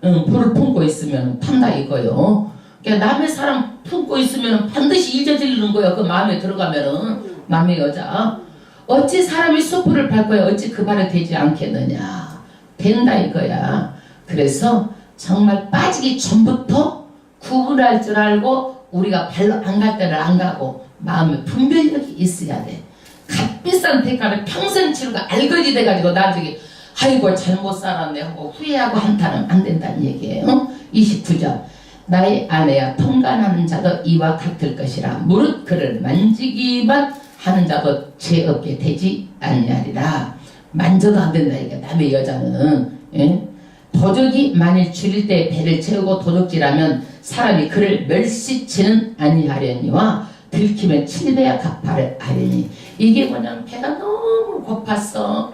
불을 품고 있으면 탄다 이거요. 그러니까 남의 사람 품고 있으면 반드시 잊어지는 거야. 그 마음에 들어가면은 남의 여자. 어찌 사람이 숯불을 밟고야 어찌 그 발에 되지 않겠느냐. 된다 이거야. 그래서 정말 빠지기 전부터 구분할 줄 알고 우리가 발로 안 갈 때를 안 가고 마음에 분별력이 있어야 돼. 값비싼 대가를 평생 치르고 알거지 돼가지고 나중에 아이고 잘못 살았네 하고 후회하고 한탄은 안 된다는 얘기예요. 29절 나의 아내야 통간하는 자도 이와 같을 것이라. 무릇 그를 만지기만 하는 자도 죄 없게 되지 아니하리라. 만져도 안 된다 이게 남의 여자는. 예? 도적이 만일 줄일 때 배를 채우고 도둑질하면 사람이 그를 멸시치는 아니하려니와 들키면 7배야 갚아를 하려니. 이게 뭐냐면 배가 너무 고팠어.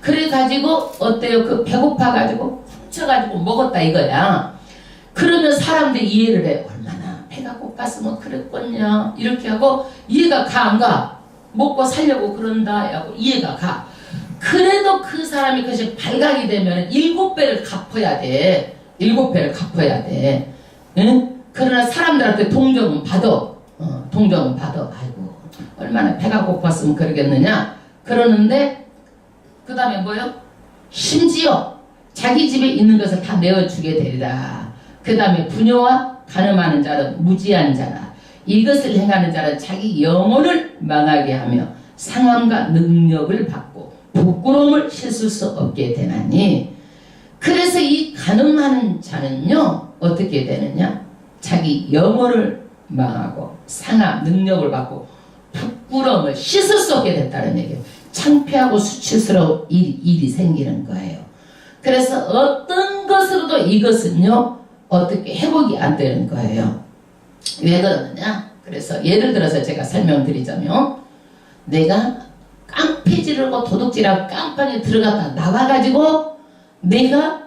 그래가지고 어때요? 그 배고파가지고 훔쳐가지고 먹었다 이거야. 그러면 사람들이 이해를 해. 얼마나 배가 고팠으면 그랬겠냐 이렇게 하고 이해가 가 안 가? 먹고 살려고 그런다 하고 이해가 가. 그래도 그 사람이 그것이 발각이 되면 7배를 갚아야 돼. 7배를 갚아야 돼. 응? 그러나 사람들한테 동정은 받아. 동정은 받아. 아이고 얼마나 배가 고팠으면 그러겠느냐. 그러는데 그 다음에 뭐요? 심지어 자기 집에 있는 것을 다 내어주게 되리라. 그 다음에 부녀와 가늠하는 자는 무지한 자라. 이것을 행하는 자는 자기 영혼을 망하게 하며 상함과 능력을 받고 부끄러움을 씻을 수 없게 되나니. 그래서 이 가늠하는 자는요 어떻게 되느냐? 자기 영혼을 망하고 상함, 능력을 받고 부끄러움을 씻을 수 없게 됐다는 얘기예요. 창피하고 수치스러운 일이 생기는 거예요. 그래서 어떤 것으로도 이것은요 어떻게 회복이 안 되는 거예요. 왜 그러느냐? 그래서 예를 들어서 제가 설명드리자면, 내가 깡패 지르고 도둑질하고 깜빵에 들어갔다 나와가지고 내가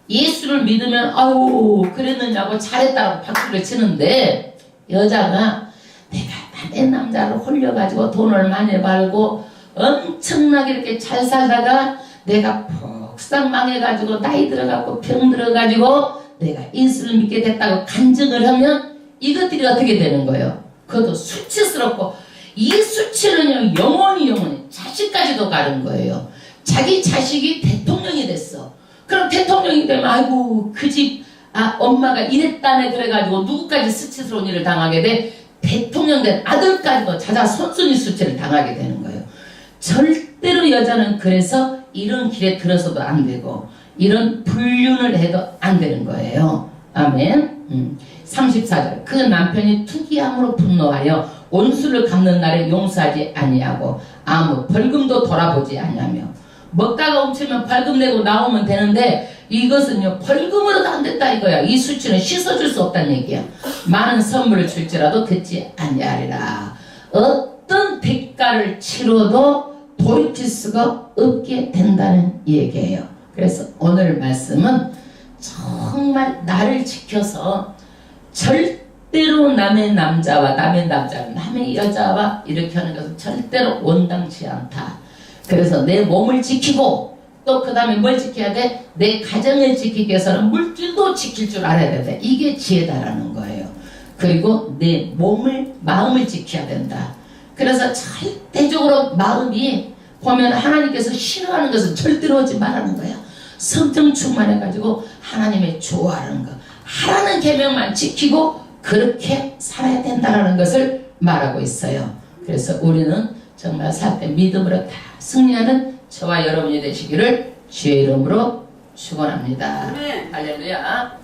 예수를 믿으면 아유 그랬느냐고 잘했다고 박수를 치는데, 여자가 내가 내 남자를 홀려가지고 돈을 많이 벌고 엄청나게 이렇게 잘 살다가 내가 폭삭 망해가지고 나이 들어가고 병 들어가지고 내가 예수를 믿게 됐다고 간증을 하면 이것들이 어떻게 되는 거예요? 그것도 수치스럽고, 이 수치는요 영원히 자식까지도 가는 거예요. 자기 자식이 대통령이 됐어. 그럼 대통령이 되면 아이고 그 집 엄마가 이랬다네 그래가지고 누구까지 수치스러운 일을 당하게 돼? 대통령 된 아들까지도 자자 손순이 수치를 당하게 되는 거예요. 절대로 여자는 그래서 이런 길에 들어서도 안 되고 이런 불륜을 해도 안 되는 거예요. 아멘. 34절 그 남편이 투기함으로 분노하여 온수를 갚는 날에 용서하지 아니하고 아무 벌금도 돌아보지 아니하며. 먹다가 훔치면 벌금 내고 나오면 되는데 이것은요 벌금으로도 안 됐다 이거야. 이 수치는 씻어줄 수 없다는 얘기야. 많은 선물을 줄지라도 듣지 아니하리라. 어떤 대가를 치러도 돌이킬 수가 없게 된다는 얘기예요. 그래서 오늘 말씀은 정말 나를 지켜서 절대로 남의 남자와 남의 여자와 이렇게 하는 것은 절대로 원당치 않다. 그래서 내 몸을 지키고 또 그 다음에 뭘 지켜야 돼? 내 가정을 지키기 위해서는 물질도 지킬 줄 알아야 된다. 이게 지혜다라는 거예요. 그리고 내 마음을 지켜야 된다. 그래서 절대적으로 마음이 보면 하나님께서 싫어하는 것은 절대로 하지 말라는 거야. 성령 충만해가지고 하나님의 좋아하는 거, 하라는 계명만 지키고 그렇게 살아야 된다는 것을 말하고 있어요. 그래서 우리는 정말 살 때 믿음으로 다 승리하는 저와 여러분이 되시기를 주의 이름으로 축원합니다. 할렐루야.